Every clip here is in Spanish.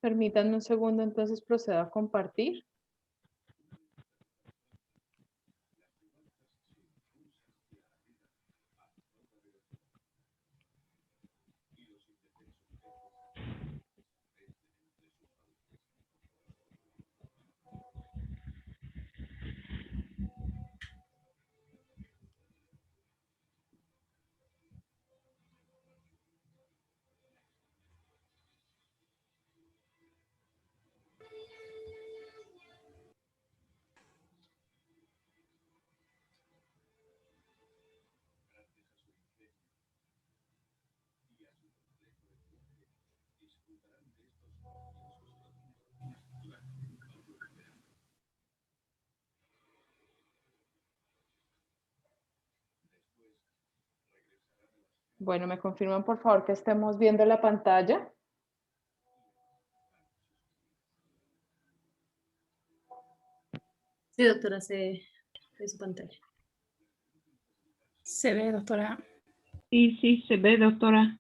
Permítanme un segundo, entonces procedo a compartir. Bueno, me confirman por favor que estemos viendo la pantalla. Sí, doctora, se ve su pantalla. Se ve, doctora. Sí, se ve, doctora.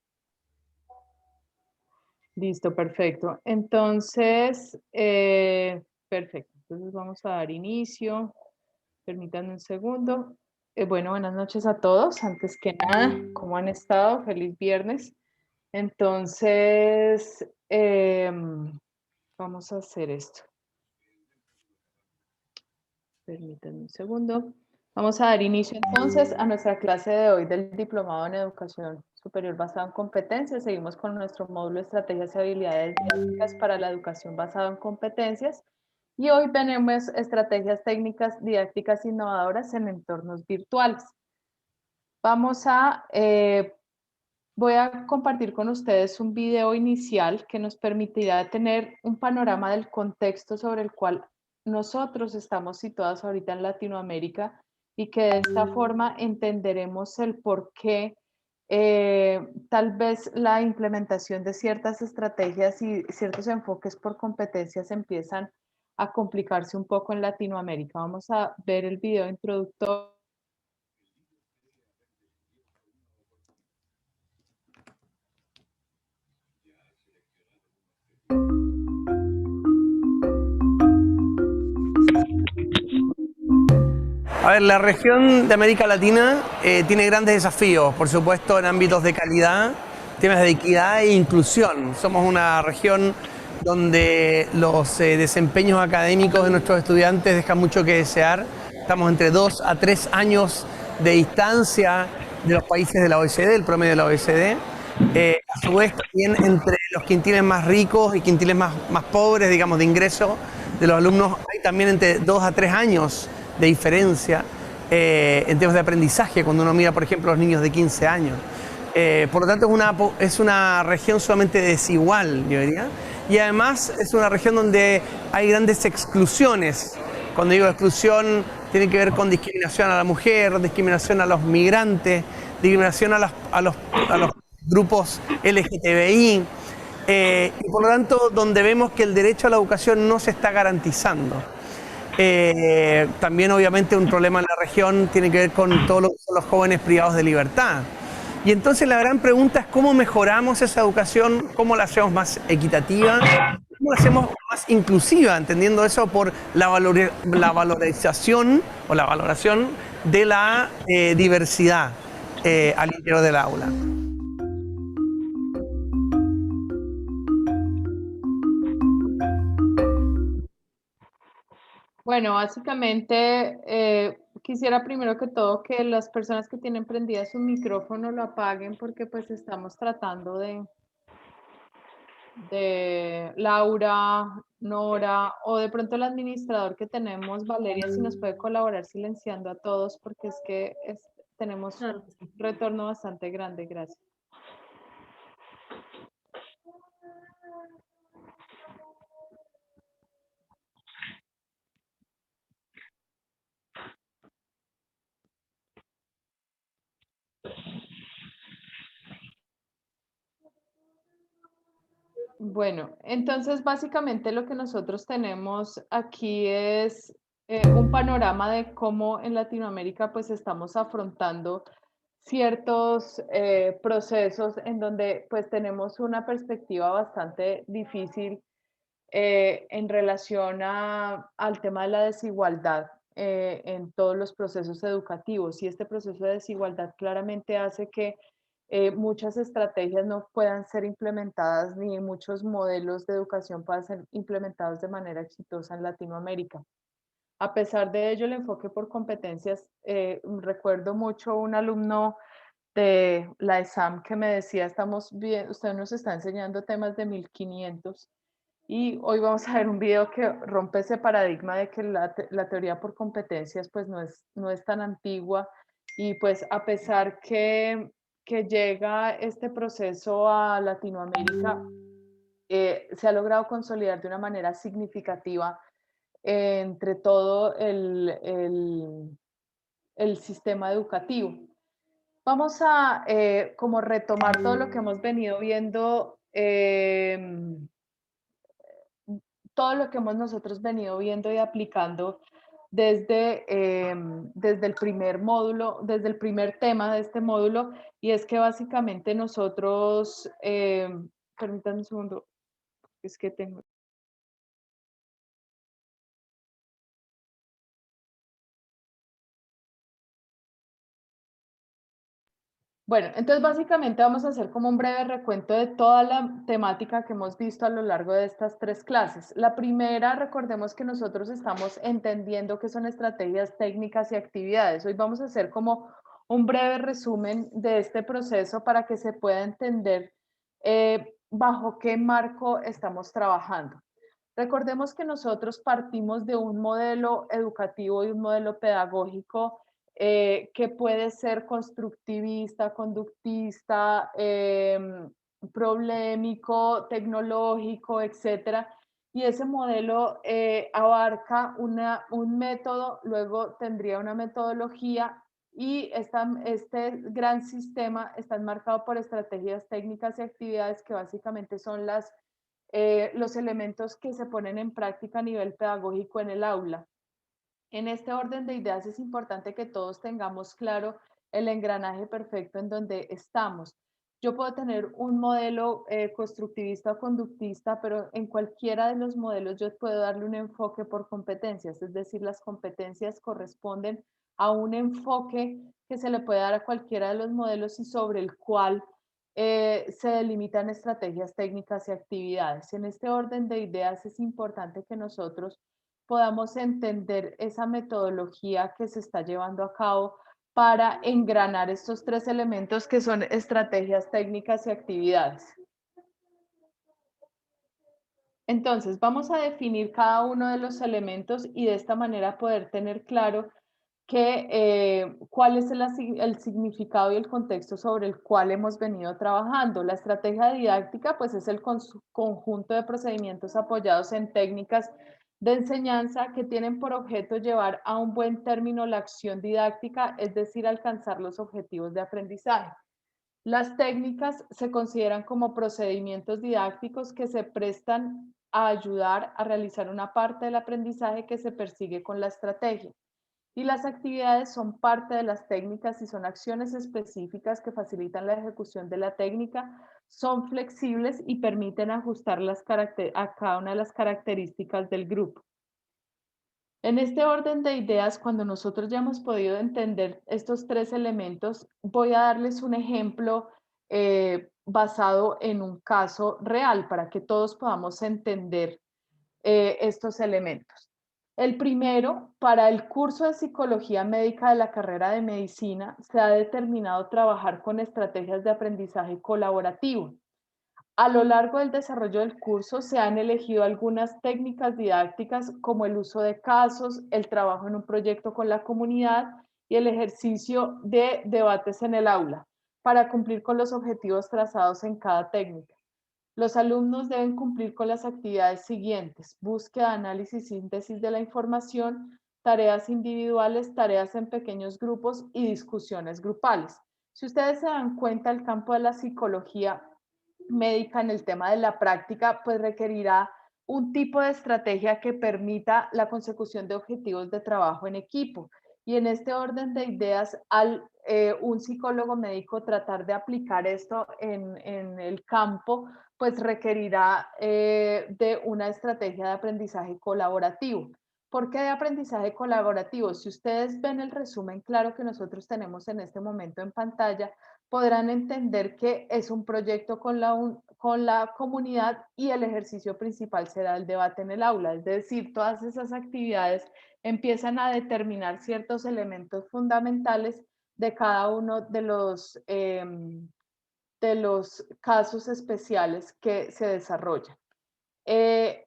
Listo, perfecto. Entonces, perfecto. Entonces vamos a dar inicio. Permítanme un segundo. Bueno, buenas noches a todos. Antes que nada, ¿cómo han estado? Feliz viernes. Entonces, vamos a hacer esto. Permítanme un segundo. Vamos a dar inicio entonces a nuestra clase de hoy del Diplomado en Educación Superior basado en competencias. Seguimos con nuestro módulo Estrategias y habilidades didácticas para la educación basada en competencias. Y hoy tenemos estrategias técnicas didácticas innovadoras en entornos virtuales. Voy a compartir con ustedes un video inicial que nos permitirá tener un panorama del contexto sobre el cual nosotros estamos situados ahorita en Latinoamérica y que de esta forma entenderemos el por qué tal vez la implementación de ciertas estrategias y ciertos enfoques por competencias empiezan a complicarse un poco en Latinoamérica. Vamos a ver el video introductorio. A ver, la región de América Latina tiene grandes desafíos, por supuesto, en ámbitos de calidad, temas de equidad e inclusión. Somos una región donde los desempeños académicos de nuestros estudiantes dejan mucho que desear. Estamos entre 2 a 3 años de distancia de los países de la OECD, el promedio de la OECD. A su vez, también entre los quintiles más ricos y quintiles más pobres, digamos, de ingreso de los alumnos, hay también entre 2 a 3 años de diferencia en temas de aprendizaje, cuando uno mira, por ejemplo, los niños de 15 años. Por lo tanto, es una región sumamente desigual, yo diría, y además es una región donde hay grandes exclusiones. Cuando digo exclusión, tiene que ver con discriminación a la mujer, discriminación a los migrantes, discriminación a los grupos LGTBI, y por lo tanto, donde vemos que el derecho a la educación no se está garantizando. También obviamente un problema en la región tiene que ver con todos los jóvenes privados de libertad. Y entonces la gran pregunta es cómo mejoramos esa educación, cómo la hacemos más equitativa, cómo la hacemos más inclusiva, entendiendo eso por la valorización o la valoración de la diversidad al interior del aula. Bueno, básicamente quisiera primero que todo que las personas que tienen prendida su micrófono lo apaguen porque pues estamos tratando de Laura, Nora o de pronto el administrador que tenemos, Valeria, si nos puede colaborar silenciando a todos porque es que tenemos Claro que sí. un retorno bastante grande. Gracias. Bueno, entonces básicamente lo que nosotros tenemos aquí es un panorama de cómo en Latinoamérica pues estamos afrontando ciertos procesos en donde pues tenemos una perspectiva bastante difícil en relación al tema de la desigualdad en todos los procesos educativos. Y este proceso de desigualdad claramente hace que muchas estrategias no puedan ser implementadas ni muchos modelos de educación puedan ser implementados de manera exitosa en Latinoamérica. A pesar de ello, el enfoque por competencias, recuerdo mucho un alumno de la ESAM que me decía, usted nos está enseñando temas de 1500 y hoy vamos a ver un video que rompe ese paradigma de que la teoría por competencias pues no es tan antigua y pues a pesar que llega este proceso a Latinoamérica, se ha logrado consolidar de una manera significativa entre todo el sistema educativo. Vamos a como retomar todo lo que hemos venido viendo, todo lo que hemos nosotros venido viendo y aplicando desde el primer módulo, desde el primer tema de este módulo, y es que básicamente nosotros, permítanme un segundo, es que tengo... Bueno, entonces básicamente vamos a hacer como un breve recuento de toda la temática que hemos visto a lo largo de estas 3 clases. La primera, recordemos que nosotros estamos entendiendo qué son estrategias técnicas y actividades. Hoy vamos a hacer como un breve resumen de este proceso para que se pueda entender bajo qué marco estamos trabajando. Recordemos que nosotros partimos de un modelo educativo y un modelo pedagógico que puede ser constructivista, conductista, problemático, tecnológico, etcétera. Y ese modelo abarca un método, luego tendría una metodología y este gran sistema está enmarcado por estrategias técnicas y actividades que básicamente son los elementos que se ponen en práctica a nivel pedagógico en el aula. En este orden de ideas es importante que todos tengamos claro el engranaje perfecto en donde estamos. Yo puedo tener un modelo constructivista o conductista, pero en cualquiera de los modelos yo puedo darle un enfoque por competencias, es decir, las competencias corresponden a un enfoque que se le puede dar a cualquiera de los modelos y sobre el cual se delimitan estrategias técnicas y actividades. En este orden de ideas es importante que nosotros podamos entender esa metodología que se está llevando a cabo para engranar estos 3 elementos que son estrategias técnicas y actividades. Entonces, vamos a definir cada uno de los elementos y de esta manera poder tener claro cuál es el significado y el contexto sobre el cual hemos venido trabajando. La estrategia didáctica, pues, es el conjunto de procedimientos apoyados en técnicas de enseñanza que tienen por objeto llevar a un buen término la acción didáctica, es decir, alcanzar los objetivos de aprendizaje. Las técnicas se consideran como procedimientos didácticos que se prestan a ayudar a realizar una parte del aprendizaje que se persigue con la estrategia. Y las actividades son parte de las técnicas y son acciones específicas que facilitan la ejecución de la técnica, son flexibles y permiten ajustar a cada una de las características del grupo. En este orden de ideas, cuando nosotros ya hemos podido entender estos 3 elementos, voy a darles un ejemplo basado en un caso real para que todos podamos entender estos elementos. El primero, para el curso de psicología médica de la carrera de medicina, se ha determinado trabajar con estrategias de aprendizaje colaborativo. A lo largo del desarrollo del curso se han elegido algunas técnicas didácticas como el uso de casos, el trabajo en un proyecto con la comunidad y el ejercicio de debates en el aula para cumplir con los objetivos trazados en cada técnica. Los alumnos deben cumplir con las actividades siguientes: búsqueda, análisis y síntesis de la información, tareas individuales, tareas en pequeños grupos y discusiones grupales. Si ustedes se dan cuenta, el campo de la psicología médica en el tema de la práctica, pues requerirá un tipo de estrategia que permita la consecución de objetivos de trabajo en equipo. Y en este orden de ideas, al un psicólogo médico tratar de aplicar esto en el campo, pues requerirá de una estrategia de aprendizaje colaborativo. ¿Por qué de aprendizaje colaborativo? Si ustedes ven el resumen claro que nosotros tenemos en este momento en pantalla, podrán entender que es un proyecto con la comunidad y el ejercicio principal será el debate en el aula. Es decir, todas esas actividades empiezan a determinar ciertos elementos fundamentales de cada uno de los casos especiales que se desarrollan.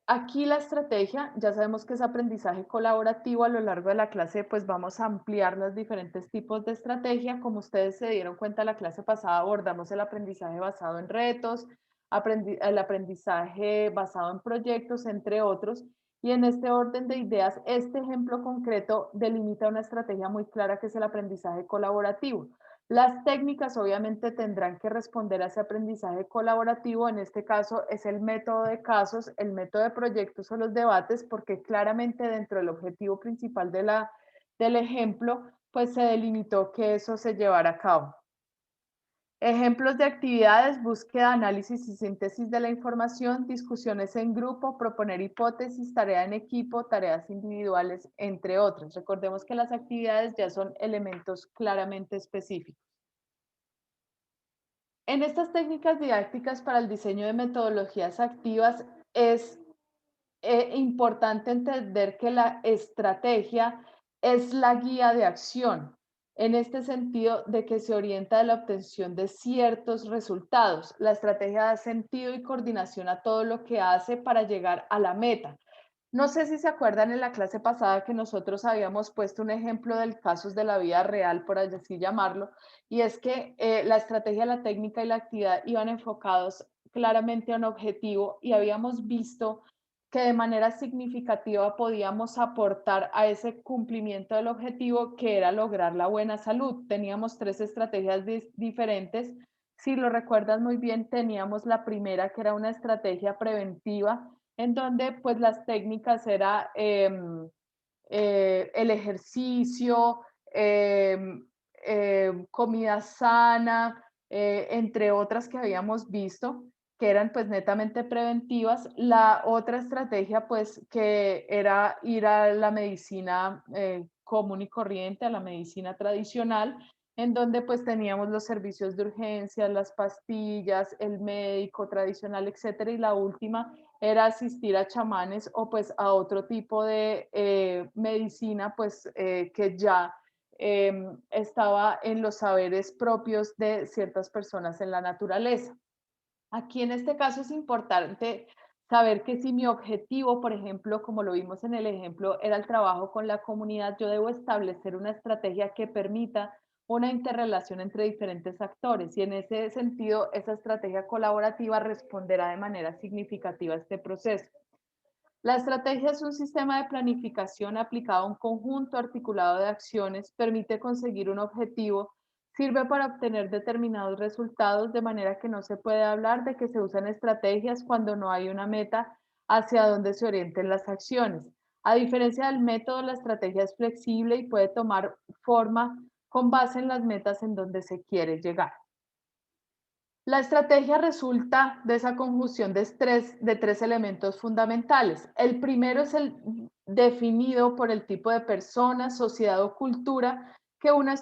Aquí la estrategia, ya sabemos que es aprendizaje colaborativo. A lo largo de la clase pues vamos a ampliar los diferentes tipos de estrategia. Como ustedes se dieron cuenta, la clase pasada abordamos el aprendizaje basado en retos, el aprendizaje basado en proyectos, entre otros. Y en este orden de ideas, este ejemplo concreto delimita una estrategia muy clara que es el aprendizaje colaborativo. Las técnicas obviamente tendrán que responder a ese aprendizaje colaborativo. En este caso es el método de casos, el método de proyectos o los debates, porque claramente dentro del objetivo principal del ejemplo, pues se delimitó que eso se llevara a cabo. Ejemplos de actividades: búsqueda, análisis y síntesis de la información, discusiones en grupo, proponer hipótesis, tarea en equipo, tareas individuales, entre otros. Recordemos que las actividades ya son elementos claramente específicos. En estas técnicas didácticas para el diseño de metodologías activas es importante entender que la estrategia es la guía de acción, en este sentido de que se orienta a la obtención de ciertos resultados. La estrategia da sentido y coordinación a todo lo que hace para llegar a la meta. No sé si se acuerdan en la clase pasada que nosotros habíamos puesto un ejemplo del casos de la vida real, por así llamarlo, y es que la estrategia, la técnica y la actividad iban enfocados claramente a un objetivo y habíamos visto que de manera significativa podíamos aportar a ese cumplimiento del objetivo, que era lograr la buena salud. Teníamos 3 estrategias diferentes. Si lo recuerdas muy bien, teníamos la primera, que era una estrategia preventiva, en donde pues las técnicas era el ejercicio, comida sana, entre otras que habíamos visto, que eran pues netamente preventivas. La otra estrategia pues que era ir a la medicina común y corriente, a la medicina tradicional, en donde pues teníamos los servicios de urgencias, las pastillas, el médico tradicional, etcétera. Y la última era asistir a chamanes o pues a otro tipo de medicina pues que ya estaba en los saberes propios de ciertas personas en la naturaleza. Aquí en este caso es importante saber que si mi objetivo, por ejemplo, como lo vimos en el ejemplo, era el trabajo con la comunidad, yo debo establecer una estrategia que permita una interrelación entre diferentes actores, y en ese sentido esa estrategia colaborativa responderá de manera significativa a este proceso. La estrategia es un sistema de planificación aplicado a un conjunto articulado de acciones, permite conseguir un objetivo, sirve para obtener determinados resultados, de manera que no se puede hablar de que se usan estrategias cuando no hay una meta hacia donde se orienten las acciones. A diferencia del método, la estrategia es flexible y puede tomar forma con base en las metas en donde se quiere llegar. La estrategia resulta de esa conjunción de 3 elementos fundamentales. El primero es el definido por el tipo de persona, sociedad o cultura que una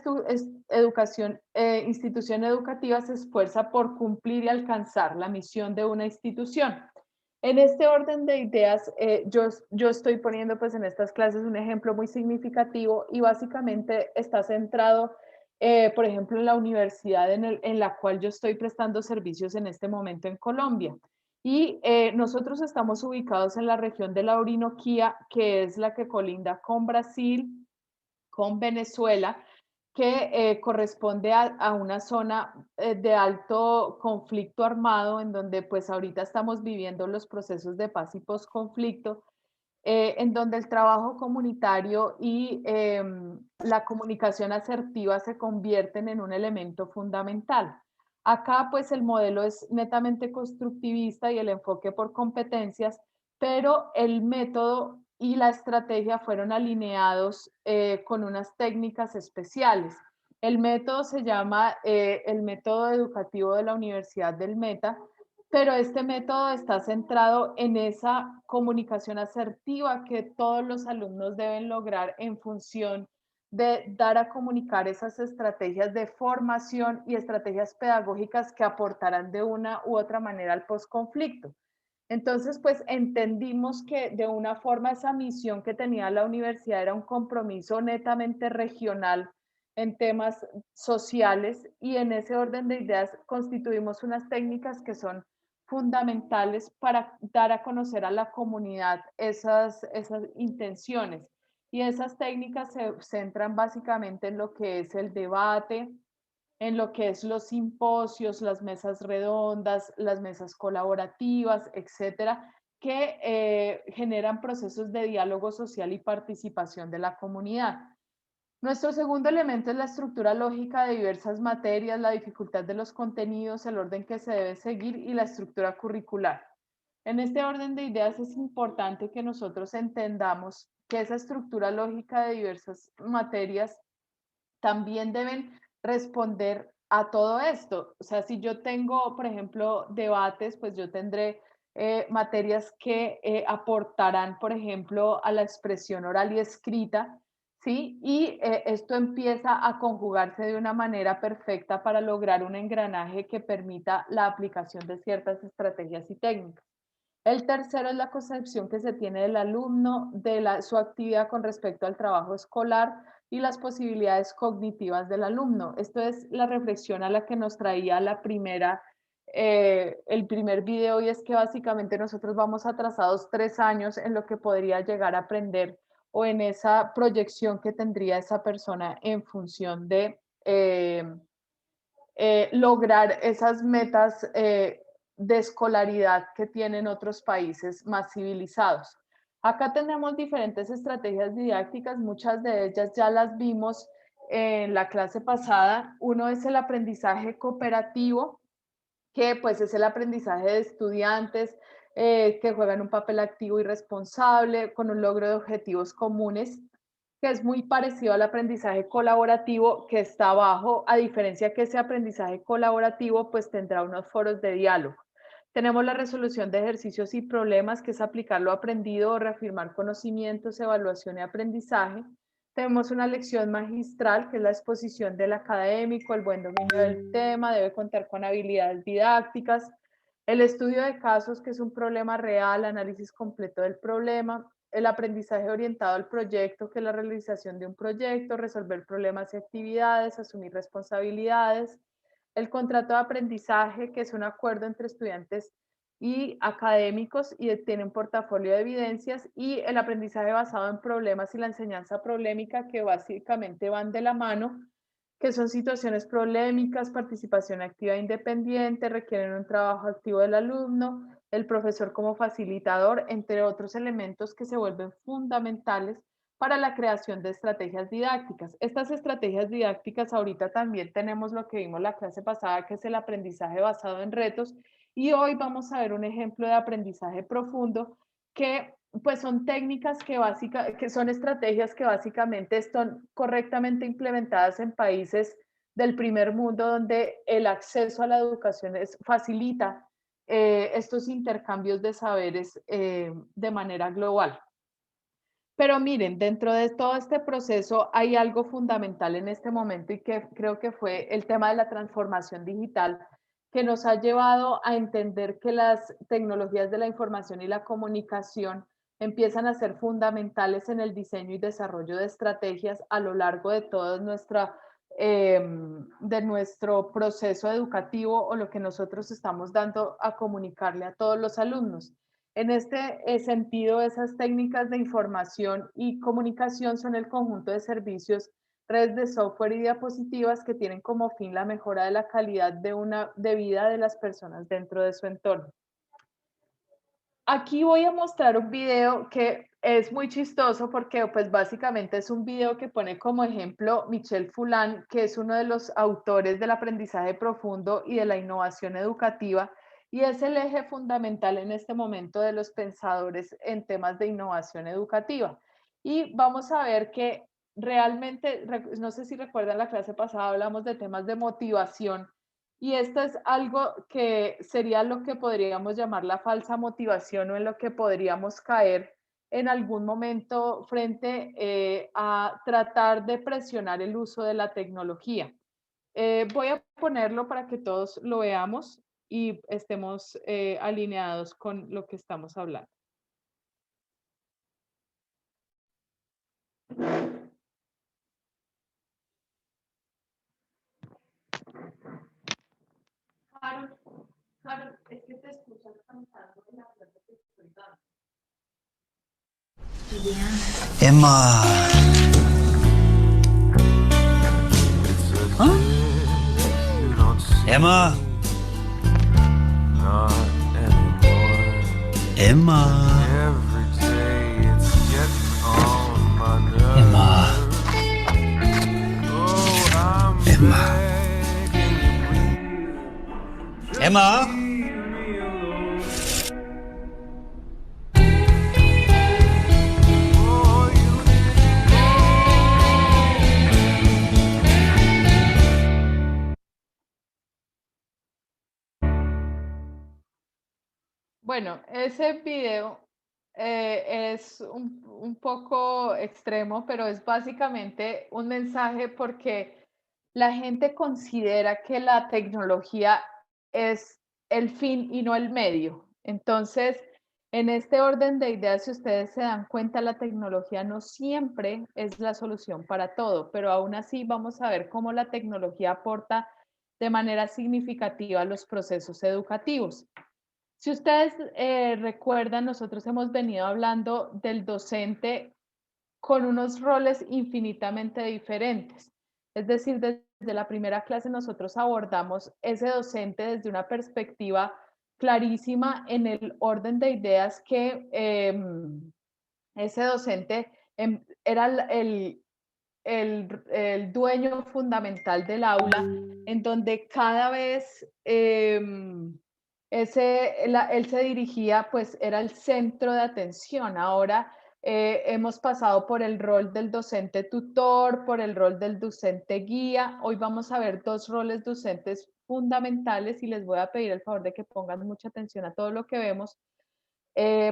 institución educativa se esfuerza por cumplir y alcanzar la misión de una institución. En este orden de ideas, yo estoy poniendo pues en estas clases un ejemplo muy significativo y básicamente está centrado por ejemplo, en la universidad en la cual yo estoy prestando servicios en este momento en Colombia. Y nosotros estamos ubicados en la región de la Orinoquía, que es la que colinda con Brasil, con Venezuela, que corresponde a una zona de alto conflicto armado, en donde pues ahorita estamos viviendo los procesos de paz y posconflicto, en donde el trabajo comunitario y la comunicación asertiva se convierten en un elemento fundamental. Acá pues el modelo es netamente constructivista y el enfoque por competencias, pero el método y la estrategia fueron alineados con unas técnicas especiales. El método se llama el método educativo de la Universidad del Meta, pero este método está centrado en esa comunicación asertiva que todos los alumnos deben lograr en función de dar a comunicar esas estrategias de formación y estrategias pedagógicas que aportarán de una u otra manera al posconflicto. Entonces, pues entendimos que de una forma esa misión que tenía la universidad era un compromiso netamente regional en temas sociales y en ese orden de ideas constituimos unas técnicas que son fundamentales para dar a conocer a la comunidad esas intenciones. Y esas técnicas se centran básicamente en lo que es el debate, en lo que es los simposios, las mesas redondas, las mesas colaborativas, etcétera, que generan procesos de diálogo social y participación de la comunidad. Nuestro segundo elemento es la estructura lógica de diversas materias, la dificultad de los contenidos, el orden que se debe seguir y la estructura curricular. En este orden de ideas es importante que nosotros entendamos que esa estructura lógica de diversas materias también deben responder a todo esto. O sea, si yo tengo, por ejemplo, debates, pues yo tendré materias que aportarán, por ejemplo, a la expresión oral y escrita, ¿sí? Y esto empieza a conjugarse de una manera perfecta para lograr un engranaje que permita la aplicación de ciertas estrategias y técnicas. El tercero es la concepción que se tiene del alumno, de su actividad con respecto al trabajo escolar y las posibilidades cognitivas del alumno. Esto es la reflexión a la que nos traía el primer video, y es que básicamente nosotros vamos atrasados 3 años en lo que podría llegar a aprender o en esa proyección que tendría esa persona en función de lograr esas metas de escolaridad que tienen otros países más civilizados. Acá tenemos diferentes estrategias didácticas, muchas de ellas ya las vimos en la clase pasada. Uno es el aprendizaje cooperativo, que pues es el aprendizaje de estudiantes que juegan un papel activo y responsable con un logro de objetivos comunes, que es muy parecido al aprendizaje colaborativo que está abajo, a diferencia que ese aprendizaje colaborativo pues tendrá unos foros de diálogo. Tenemos la resolución de ejercicios y problemas, que es aplicar lo aprendido o reafirmar conocimientos, evaluación y aprendizaje. Tenemos una lección magistral, que es la exposición del académico, el buen dominio del tema, debe contar con habilidades didácticas. El estudio de casos, que es un problema real, análisis completo del problema. El aprendizaje orientado al proyecto, que es la realización de un proyecto, resolver problemas y actividades, asumir responsabilidades. El contrato de aprendizaje, que es un acuerdo entre estudiantes y académicos y tiene un portafolio de evidencias. Y el aprendizaje basado en problemas y la enseñanza problemática, que básicamente van de la mano, que son situaciones problemáticas, participación activa e independiente, requieren un trabajo activo del alumno, el profesor como facilitador, entre otros elementos que se vuelven fundamentales para la creación de estrategias didácticas. Estas estrategias didácticas, ahorita también tenemos lo que vimos la clase pasada, que es el aprendizaje basado en retos, y hoy vamos a ver un ejemplo de aprendizaje profundo, que pues son técnicas que son estrategias que básicamente están correctamente implementadas en países del primer mundo, donde el acceso a la educación facilita estos intercambios de saberes de manera global. Pero miren, dentro de todo este proceso hay algo fundamental en este momento, y que creo que fue el tema de la transformación digital, que nos ha llevado a entender que las tecnologías de la información y la comunicación empiezan a ser fundamentales en el diseño y desarrollo de estrategias a lo largo de todo de nuestro proceso educativo, o lo que nosotros estamos dando a comunicarle a todos los alumnos. En este sentido, esas técnicas de información y comunicación son el conjunto de servicios, redes de software y diapositivas que tienen como fin la mejora de la calidad de vida de las personas dentro de su entorno. Aquí voy a mostrar un video que es muy chistoso, porque pues básicamente es un video que pone como ejemplo Michel Fulan, que es uno de los autores del aprendizaje profundo y de la innovación educativa, y es el eje fundamental en este momento de los pensadores en temas de innovación educativa. Y vamos a ver que realmente, no sé si recuerdan la clase pasada, hablamos de temas de motivación, y esto es algo que sería lo que podríamos llamar la falsa motivación, o en lo que podríamos caer en algún momento frente a tratar de presionar el uso de la tecnología. Voy a ponerlo para que todos lo veamos y estemos alineados con lo que estamos hablando. Carol, es que te escuchan cantando en la clase que estoy dando. Emma. Huh? Emma. Emma. Emma. Emma. Emma. Bueno, ese video es un poco extremo, pero es básicamente un mensaje porque la gente considera que la tecnología es el fin y no el medio. Entonces, en este orden de ideas, si ustedes se dan cuenta, la tecnología no siempre es la solución para todo, pero aún así vamos a ver cómo la tecnología aporta de manera significativa a los procesos educativos. Si ustedes recuerdan, nosotros hemos venido hablando del docente con unos roles infinitamente diferentes. Es decir, desde la primera clase nosotros abordamos ese docente desde una perspectiva clarísima en el orden de ideas que ese docente era el dueño fundamental del aula, en donde cada vez él se dirigía, pues era el centro de atención. Ahora hemos pasado por el rol del docente tutor, por el rol del docente guía. Hoy vamos a ver dos roles docentes fundamentales y les voy a pedir el favor de que pongan mucha atención a todo lo que vemos,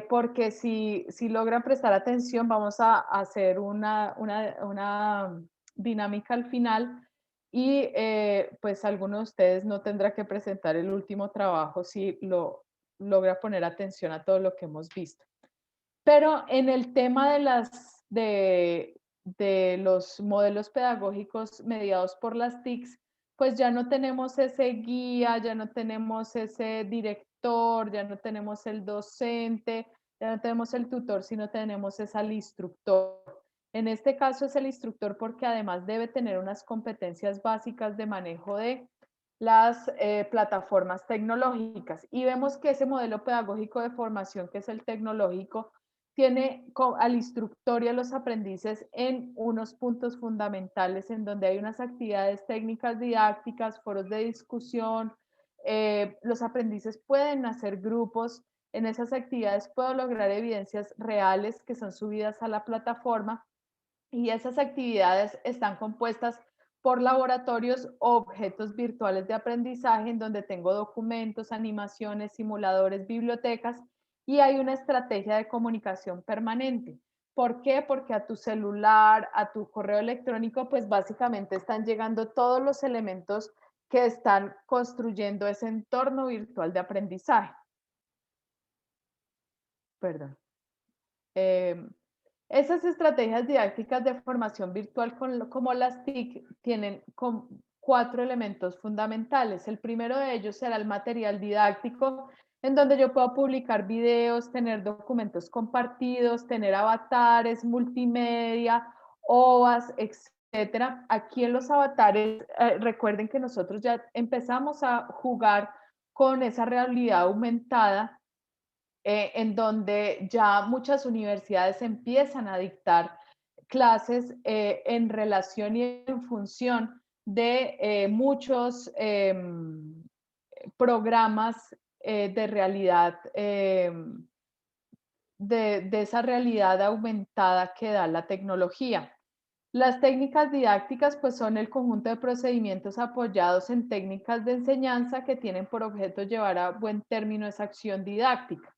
porque si logran prestar atención vamos a hacer una dinámica al final y pues alguno de ustedes no tendrá que presentar el último trabajo si logra poner atención a todo lo que hemos visto. Pero en el tema de los modelos pedagógicos mediados por las TICs, pues ya no tenemos ese guía, ya no tenemos ese director, ya no tenemos el docente, ya no tenemos el tutor, sino tenemos es al instructor. En este caso es el instructor porque además debe tener unas competencias básicas de manejo de las plataformas tecnológicas. Y vemos que ese modelo pedagógico de formación, que es el tecnológico, tiene al instructor y a los aprendices en unos puntos fundamentales en donde hay unas actividades técnicas didácticas, foros de discusión, los aprendices pueden hacer grupos, en esas actividades puedo lograr evidencias reales que son subidas a la plataforma y esas actividades están compuestas por laboratorios o objetos virtuales de aprendizaje en donde tengo documentos, animaciones, simuladores, bibliotecas y hay una estrategia de comunicación permanente. ¿Por qué? Porque a tu celular, a tu correo electrónico, pues básicamente están llegando todos los elementos que están construyendo ese entorno virtual de aprendizaje. Perdón. Esas estrategias didácticas de formación virtual como las TIC tienen 4 elementos fundamentales. El primero de ellos será el material didáctico, en donde yo puedo publicar videos, tener documentos compartidos, tener avatares, multimedia, OVAs, etcétera. Aquí en los avatares, recuerden que nosotros ya empezamos a jugar con esa realidad aumentada, en donde ya muchas universidades empiezan a dictar clases en relación y en función de muchos programas de realidad, de esa realidad aumentada que da la tecnología. Las técnicas didácticas pues son el conjunto de procedimientos apoyados en técnicas de enseñanza que tienen por objeto llevar a buen término esa acción didáctica.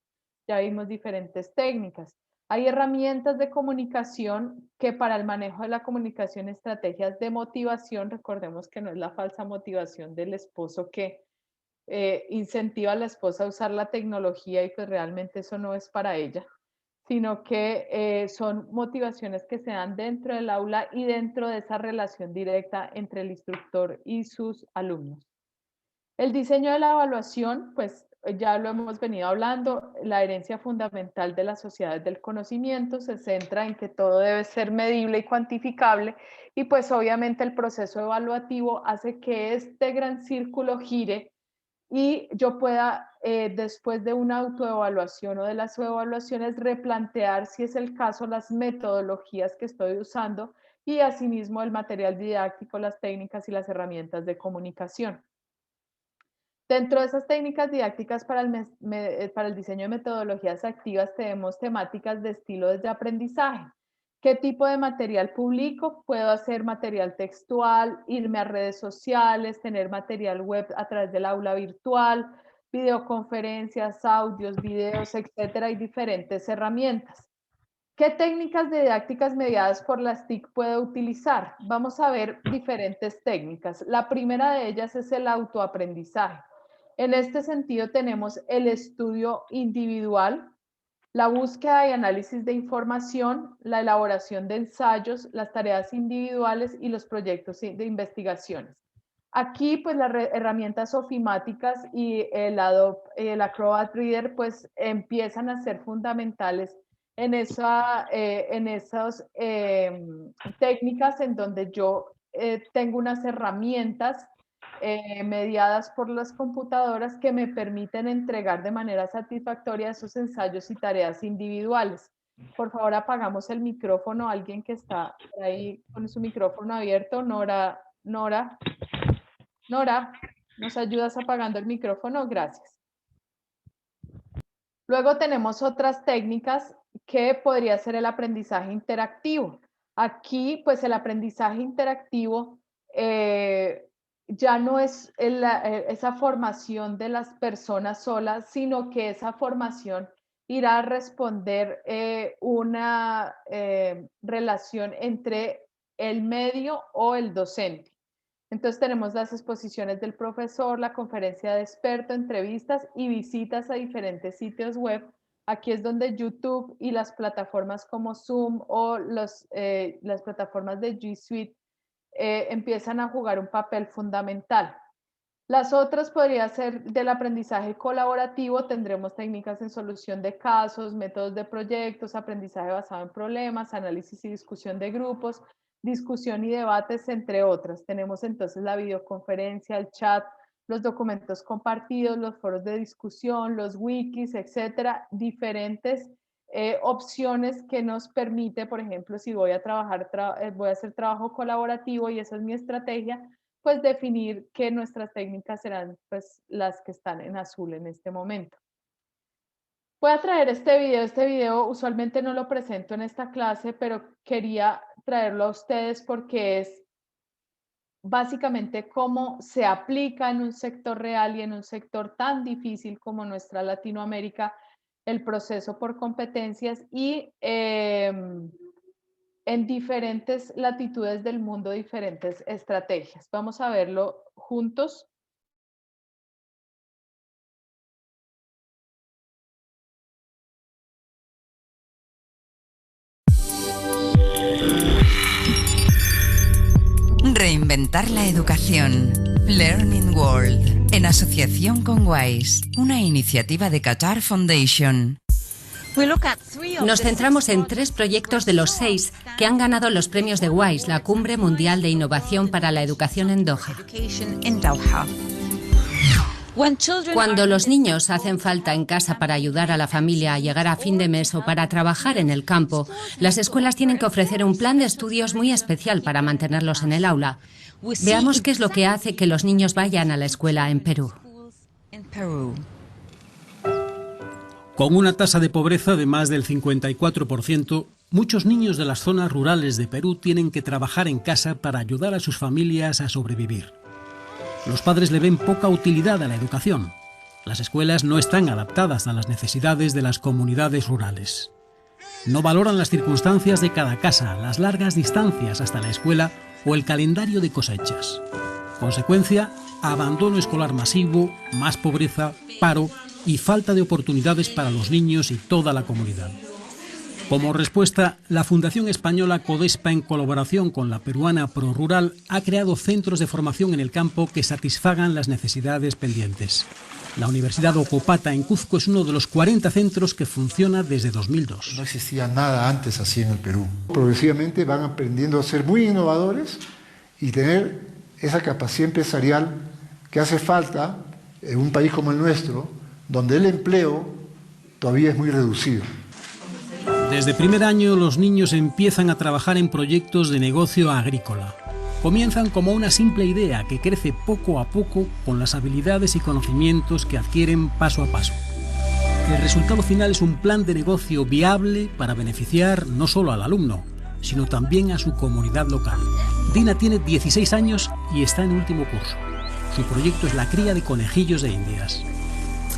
Ya vimos diferentes técnicas. Hay herramientas de comunicación que para el manejo de la comunicación, estrategias de motivación, recordemos que no es la falsa motivación del esposo que incentiva a la esposa a usar la tecnología y pues realmente eso no es para ella, sino que son motivaciones que se dan dentro del aula y dentro de esa relación directa entre el instructor y sus alumnos. El diseño de la evaluación, pues ya lo hemos venido hablando, la herencia fundamental de las sociedades del conocimiento se centra en que todo debe ser medible y cuantificable y pues obviamente el proceso evaluativo hace que este gran círculo gire y yo pueda, después de una autoevaluación o de las evaluaciones, replantear, si es el caso, las metodologías que estoy usando y asimismo el material didáctico, las técnicas y las herramientas de comunicación. Dentro de esas técnicas didácticas para el diseño de metodologías activas tenemos temáticas de estilos de aprendizaje. ¿Qué tipo de material publico? Puedo hacer material textual, irme a redes sociales, tener material web a través del aula virtual, videoconferencias, audios, videos, etcétera, hay diferentes herramientas. ¿Qué técnicas didácticas mediadas por las TIC puedo utilizar? Vamos a ver diferentes técnicas. La primera de ellas es el autoaprendizaje. En este sentido tenemos el estudio individual, la búsqueda y análisis de información, la elaboración de ensayos, las tareas individuales y los proyectos de investigaciones. Aquí, pues las herramientas ofimáticas y el Acrobat Reader, pues empiezan a ser fundamentales en esas técnicas en donde yo tengo unas herramientas mediadas por las computadoras que me permiten entregar de manera satisfactoria esos ensayos y tareas individuales. Por favor, apagamos el micrófono. Alguien que está ahí con su micrófono abierto, Nora, ¿nos ayudas apagando el micrófono? Gracias. Luego tenemos otras técnicas que podría ser el aprendizaje interactivo. Aquí, pues el aprendizaje interactivo ya no es esa formación de las personas solas, sino que esa formación irá a responder una relación entre el medio o el docente. Entonces tenemos las exposiciones del profesor, la conferencia de experto, entrevistas y visitas a diferentes sitios web. Aquí es donde YouTube y las plataformas como Zoom o las plataformas de G Suite empiezan a jugar un papel fundamental. Las otras podría ser del aprendizaje colaborativo, tendremos técnicas en solución de casos, métodos de proyectos, aprendizaje basado en problemas, análisis y discusión de grupos, discusión y debates, entre otras. Tenemos entonces la videoconferencia, el chat, los documentos compartidos, los foros de discusión, los wikis, etcétera, diferentes opciones que nos permite, por ejemplo, si voy a voy a hacer trabajo colaborativo y esa es mi estrategia, pues definir que nuestras técnicas serán pues las que están en azul en este momento. Voy a traer este video usualmente no lo presento en esta clase, pero quería traerlo a ustedes porque es básicamente cómo se aplica en un sector real y en un sector tan difícil como nuestra Latinoamérica el proceso por competencias y en diferentes latitudes del mundo, diferentes estrategias. Vamos a verlo juntos. Reinventar la educación. Learning World, en asociación con WISE, una iniciativa de Qatar Foundation. Nos centramos en 3 proyectos de los 6 que han ganado los premios de WISE, la Cumbre Mundial de Innovación para la Educación en Doha. Cuando los niños hacen falta en casa para ayudar a la familia a llegar a fin de mes o para trabajar en el campo, las escuelas tienen que ofrecer un plan de estudios muy especial para mantenerlos en el aula. Veamos qué es lo que hace que los niños vayan a la escuela en Perú. Con una tasa de pobreza de más del 54%, muchos niños de las zonas rurales de Perú tienen que trabajar en casa para ayudar a sus familias a sobrevivir. Los padres le ven poca utilidad a la educación. Las escuelas no están adaptadas a las necesidades de las comunidades rurales. No valoran las circunstancias de cada casa, las largas distancias hasta la escuela o el calendario de cosechas. Consecuencia, abandono escolar masivo, más pobreza, paro y falta de oportunidades para los niños y toda la comunidad. Como respuesta, la Fundación Española Codespa, en colaboración con la peruana ProRural, ha creado centros de formación en el campo que satisfagan las necesidades pendientes. La Universidad Ocopata en Cuzco es uno de los 40 centros que funciona desde 2002. No existía nada antes así en el Perú. Progresivamente van aprendiendo a ser muy innovadores y tener esa capacidad empresarial que hace falta en un país como el nuestro, donde el empleo todavía es muy reducido. Desde primer año los niños empiezan a trabajar en proyectos de negocio agrícola. Comienzan como una simple idea que crece poco a poco con las habilidades y conocimientos que adquieren paso a paso. El resultado final es un plan de negocio viable para beneficiar no solo al alumno, sino también a su comunidad local. Dina tiene 16 años y está en último curso. Su proyecto es la cría de conejillos de indias.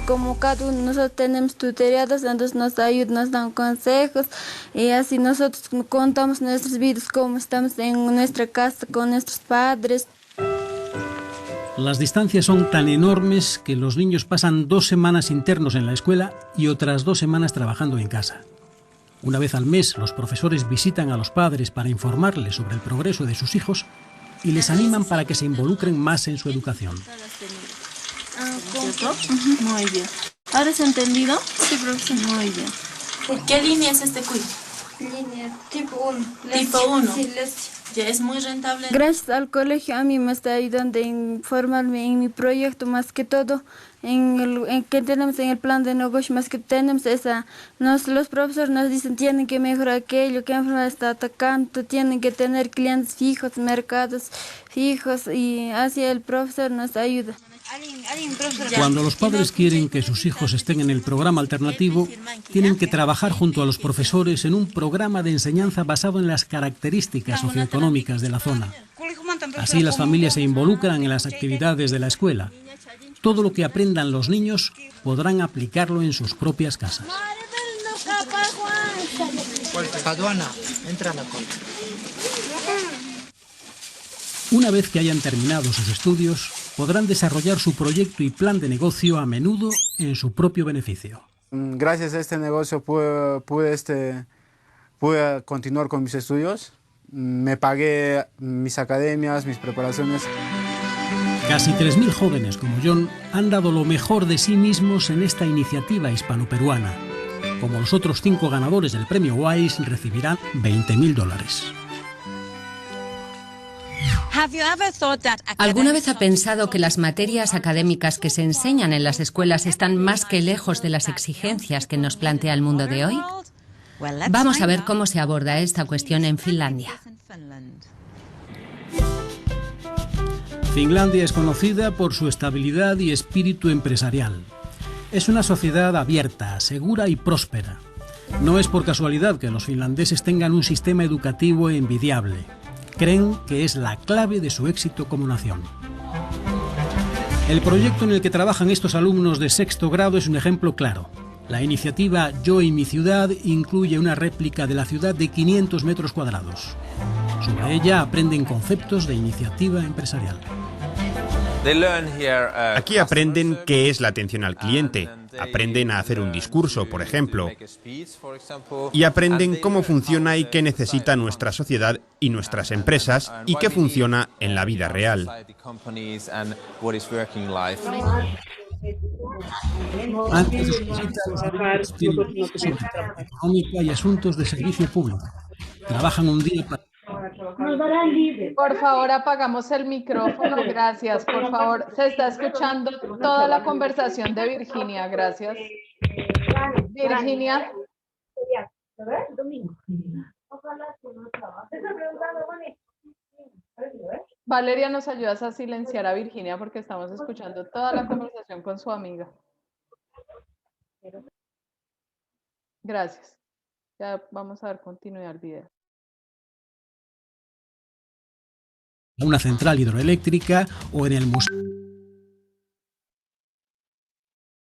Como cada uno nosotros tenemos tutoriales, entonces nos ayudan, nos dan consejos y así nosotros contamos nuestras vidas, cómo estamos en nuestra casa con nuestros padres. Las distancias son tan enormes que los niños pasan 2 semanas internos en la escuela y otras 2 semanas trabajando en casa. Una vez al mes, los profesores visitan a los padres para informarles sobre el progreso de sus hijos y les animan para que se involucren más en su educación. Muy bien. ¿Ahora se ha entendido? Sí, profesor. Muy bien. ¿Qué línea es este cuy? Línea tipo 1. Tipo 1. Sí, ya es muy rentable. Gracias al colegio a mí me está ayudando a informarme en mi proyecto, más que todo en que tenemos en el plan de negocio, más que tenemos los profesores nos dicen tienen que mejorar aquello, qué enfermedad está atacando, tienen que tener clientes fijos, mercados fijos y así el profesor nos ayuda. Cuando los padres quieren que sus hijos estén en el programa alternativo, tienen que trabajar junto a los profesores en un programa de enseñanza basado en las características socioeconómicas de la zona. Así las familias se involucran en las actividades de la escuela. Todo lo que aprendan los niños podrán aplicarlo en sus propias casas. Una vez que hayan terminado sus estudios, podrán desarrollar su proyecto y plan de negocio a menudo en su propio beneficio. Gracias a este negocio pude continuar con mis estudios. Me pagué mis academias, mis preparaciones. Casi 3.000 jóvenes como John han dado lo mejor de sí mismos en esta iniciativa hispano-peruana. Como los otros 5 ganadores del premio Wise recibirán $20.000. ¿Alguna vez ha pensado que las materias académicas que se enseñan en las escuelas están más que lejos de las exigencias que nos plantea el mundo de hoy? Vamos a ver cómo se aborda esta cuestión en Finlandia. Finlandia es conocida por su estabilidad y espíritu empresarial. Es una sociedad abierta, segura y próspera. No es por casualidad que los finlandeses tengan un sistema educativo envidiable. Creen que es la clave de su éxito como nación. El proyecto en el que trabajan estos alumnos de 6º grado es un ejemplo claro. La iniciativa Yo y mi ciudad incluye una réplica de la ciudad de 500 metros cuadrados. Sobre ella aprenden conceptos de iniciativa empresarial. Aquí aprenden qué es la atención al cliente, aprenden a hacer un discurso, por ejemplo, y aprenden cómo funciona y qué necesita nuestra sociedad y nuestras empresas y qué funciona en la vida real. Antes de su visita, los alumnos tienen económica y asuntos de servicio público. Trabajan un día para... Por favor, apagamos el micrófono, gracias. Por favor, se está escuchando toda la conversación de Virginia, gracias. Virginia. Valeria, ¿nos ayudas a silenciar a Virginia porque estamos escuchando toda la conversación con su amiga? Gracias. Ya vamos a dar continuidad al video. Una central hidroeléctrica o en el Museo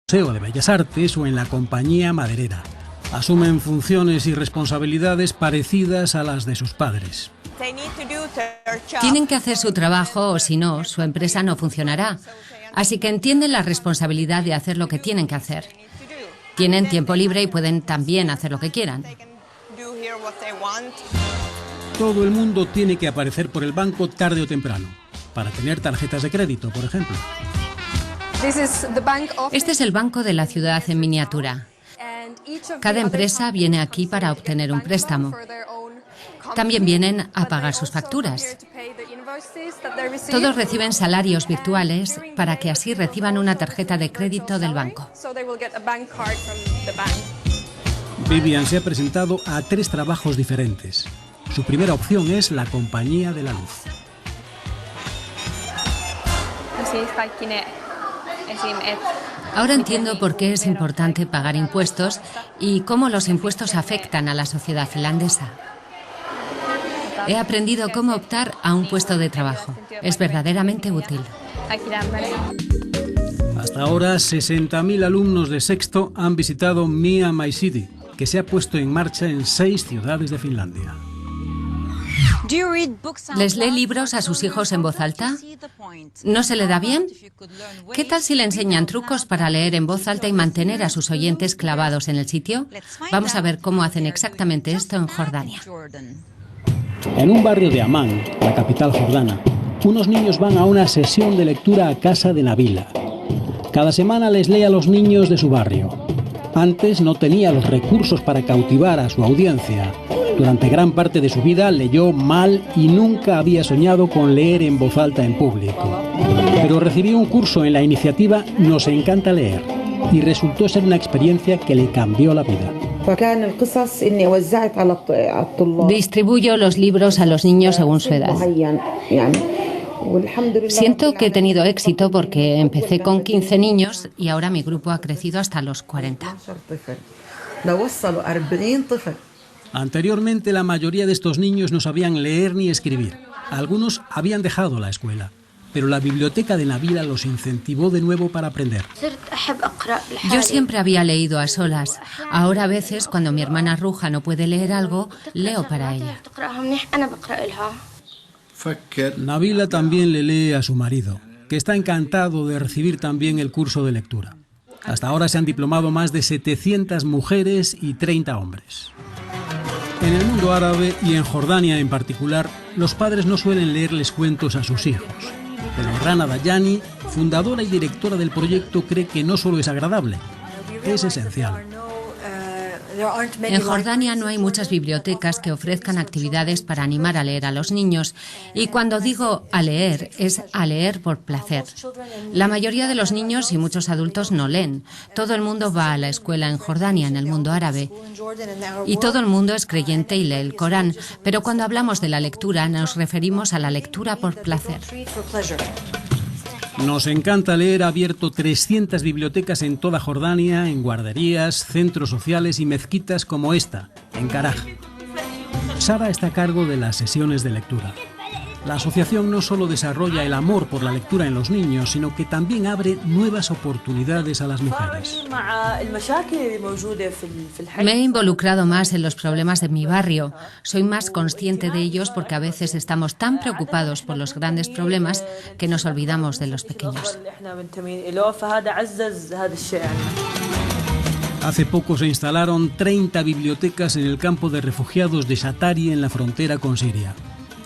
de Bellas Artes o en la compañía maderera. Asumen funciones y responsabilidades parecidas a las de sus padres. Tienen que hacer su trabajo o si no, su empresa no funcionará. Así que entienden la responsabilidad de hacer lo que tienen que hacer. Tienen tiempo libre y pueden también hacer lo que quieran. Todo el mundo tiene que aparecer por el banco tarde o temprano, para tener tarjetas de crédito, por ejemplo. Este es el banco de la ciudad en miniatura. Cada empresa viene aquí para obtener un préstamo. También vienen a pagar sus facturas. Todos reciben salarios virtuales para que así reciban una tarjeta de crédito del banco. Vivian se ha presentado a 3 trabajos diferentes. Su primera opción es la compañía de la luz. Ahora entiendo por qué es importante pagar impuestos y cómo los impuestos afectan a la sociedad finlandesa. He aprendido cómo optar a un puesto de trabajo. Es verdaderamente útil. Hasta ahora, 60.000 alumnos de sexto han visitado Mia My City, que se ha puesto en marcha en 6 ciudades de Finlandia. ¿Les lee libros a sus hijos en voz alta? ¿No se le da bien? ¿Qué tal si le enseñan trucos para leer en voz alta y mantener a sus oyentes clavados en el sitio? Vamos a ver cómo hacen exactamente esto en Jordania. En un barrio de Amán, la capital jordana, unos niños van a una sesión de lectura a casa de Nabila. Cada semana les lee a los niños de su barrio. Antes no tenía los recursos para cautivar a su audiencia. Durante gran parte de su vida leyó mal y nunca había soñado con leer en voz alta en público. Pero recibió un curso en la iniciativa Nos encanta leer y resultó ser una experiencia que le cambió la vida. Distribuyo los libros a los niños según su edad. Siento que he tenido éxito porque empecé con 15 niños y ahora mi grupo ha crecido hasta los 40. Anteriormente, la mayoría de estos niños no sabían leer ni escribir. Algunos habían dejado la escuela, pero la biblioteca de Nabila los incentivó de nuevo para aprender. Yo siempre había leído a solas. Ahora a veces, cuando mi hermana Ruja no puede leer algo, leo para ella. Nabila también le lee a su marido, que está encantado de recibir también el curso de lectura. Hasta ahora se han diplomado más de 700 mujeres y 30 hombres. En el mundo árabe y en Jordania en particular, los padres no suelen leerles cuentos a sus hijos. Pero Rana Dayani, fundadora y directora del proyecto, cree que no solo es agradable, es esencial. En Jordania no hay muchas bibliotecas que ofrezcan actividades para animar a leer a los niños. Y cuando digo a leer, es a leer por placer. La mayoría de los niños y muchos adultos no leen. Todo el mundo va a la escuela en Jordania, en el mundo árabe. Y todo el mundo es creyente y lee el Corán. Pero cuando hablamos de la lectura, nos referimos a la lectura por placer. Nos encanta leer ha abierto 300 bibliotecas en toda Jordania, en guarderías, centros sociales y mezquitas como esta, en Karaj. Sara está a cargo de las sesiones de lectura. La asociación no solo desarrolla el amor por la lectura en los niños, sino que también abre nuevas oportunidades a las mujeres. Me he involucrado más en los problemas de mi barrio. Soy más consciente de ellos porque a veces estamos tan preocupados por los grandes problemas que nos olvidamos de los pequeños. Hace poco se instalaron 30 bibliotecas en el campo de refugiados de Shatari en la frontera con Siria.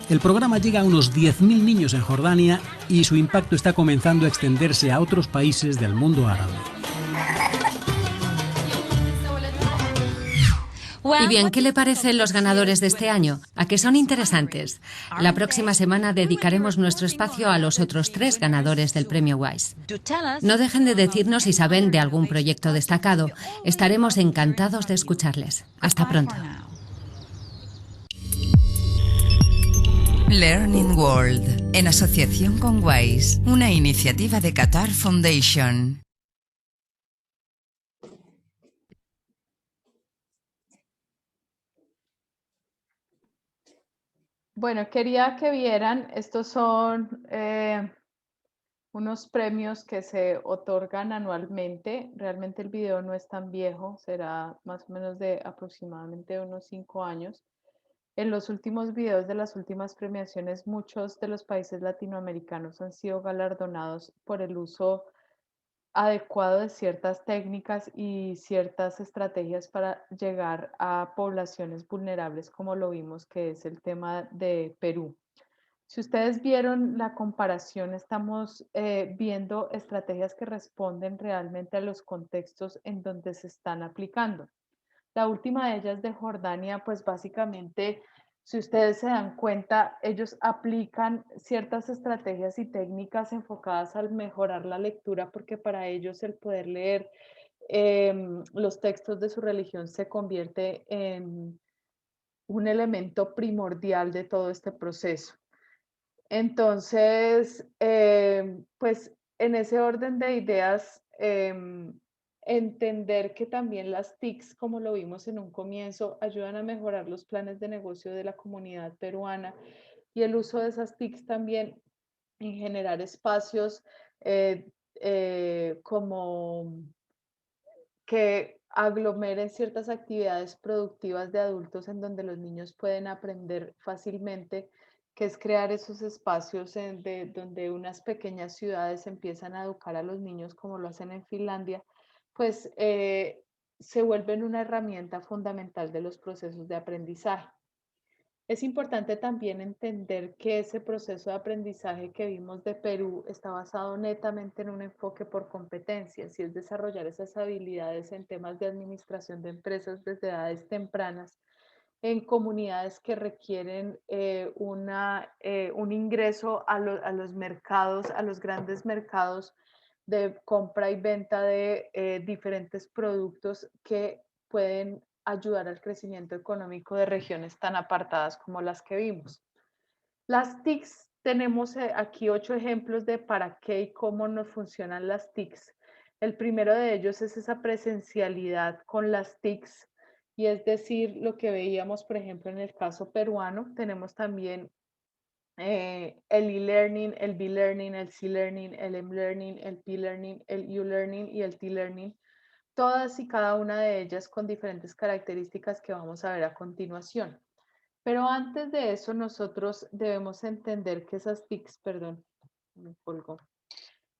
El programa llega a unos 10.000 niños en Jordania y su impacto está comenzando a extenderse a otros países del mundo árabe. Y bien, ¿qué le parecen los ganadores de este año? ¿A qué son interesantes? La próxima semana dedicaremos nuestro espacio a los otros 3 ganadores del premio Wise. No dejen de decirnos si saben de algún proyecto destacado. Estaremos encantados de escucharles. Hasta pronto. Learning World, en asociación con Wise, una iniciativa de Qatar Foundation. Bueno, quería que vieran, estos son unos premios que se otorgan anualmente. Realmente el video no es tan viejo, será más o menos de aproximadamente unos 5 años. En los últimos videos de las últimas premiaciones, muchos de los países latinoamericanos han sido galardonados por el uso adecuado de ciertas técnicas y ciertas estrategias para llegar a poblaciones vulnerables, como lo vimos que es el tema de Perú. Si ustedes vieron la comparación, estamos viendo estrategias que responden realmente a los contextos en donde se están aplicando. La última de ellas de Jordania, pues básicamente, si ustedes se dan cuenta, ellos aplican ciertas estrategias y técnicas enfocadas al mejorar la lectura, porque para ellos el poder leer los textos de su religión se convierte en un elemento primordial de todo este proceso. Entonces, pues en ese orden de ideas, entender que también las TICs, como lo vimos en un comienzo, ayudan a mejorar los planes de negocio de la comunidad peruana y el uso de esas TICs también en generar espacios como que aglomeren ciertas actividades productivas de adultos en donde los niños pueden aprender fácilmente, que es crear esos espacios donde unas pequeñas ciudades empiezan a educar a los niños como lo hacen en Finlandia, pues se vuelven una herramienta fundamental de los procesos de aprendizaje. Es importante también entender que ese proceso de aprendizaje que vimos de Perú está basado netamente en un enfoque por competencias y es desarrollar esas habilidades en temas de administración de empresas desde edades tempranas en comunidades que requieren un ingreso a los mercados, a los grandes mercados de compra y venta de diferentes productos que pueden ayudar al crecimiento económico de regiones tan apartadas como las que vimos. Las TICs, tenemos aquí 8 ejemplos de para qué y cómo nos funcionan las TICs. El primero de ellos es esa presencialidad con las TICs, y es decir, lo que veíamos, por ejemplo, en el caso peruano, tenemos también el e-learning, el B-learning, el C-learning, el M-learning, el P-learning, el U-learning y el T-learning, todas y cada una de ellas con diferentes características que vamos a ver a continuación. Pero antes de eso, nosotros debemos entender que esas TICs, perdón, me colgó,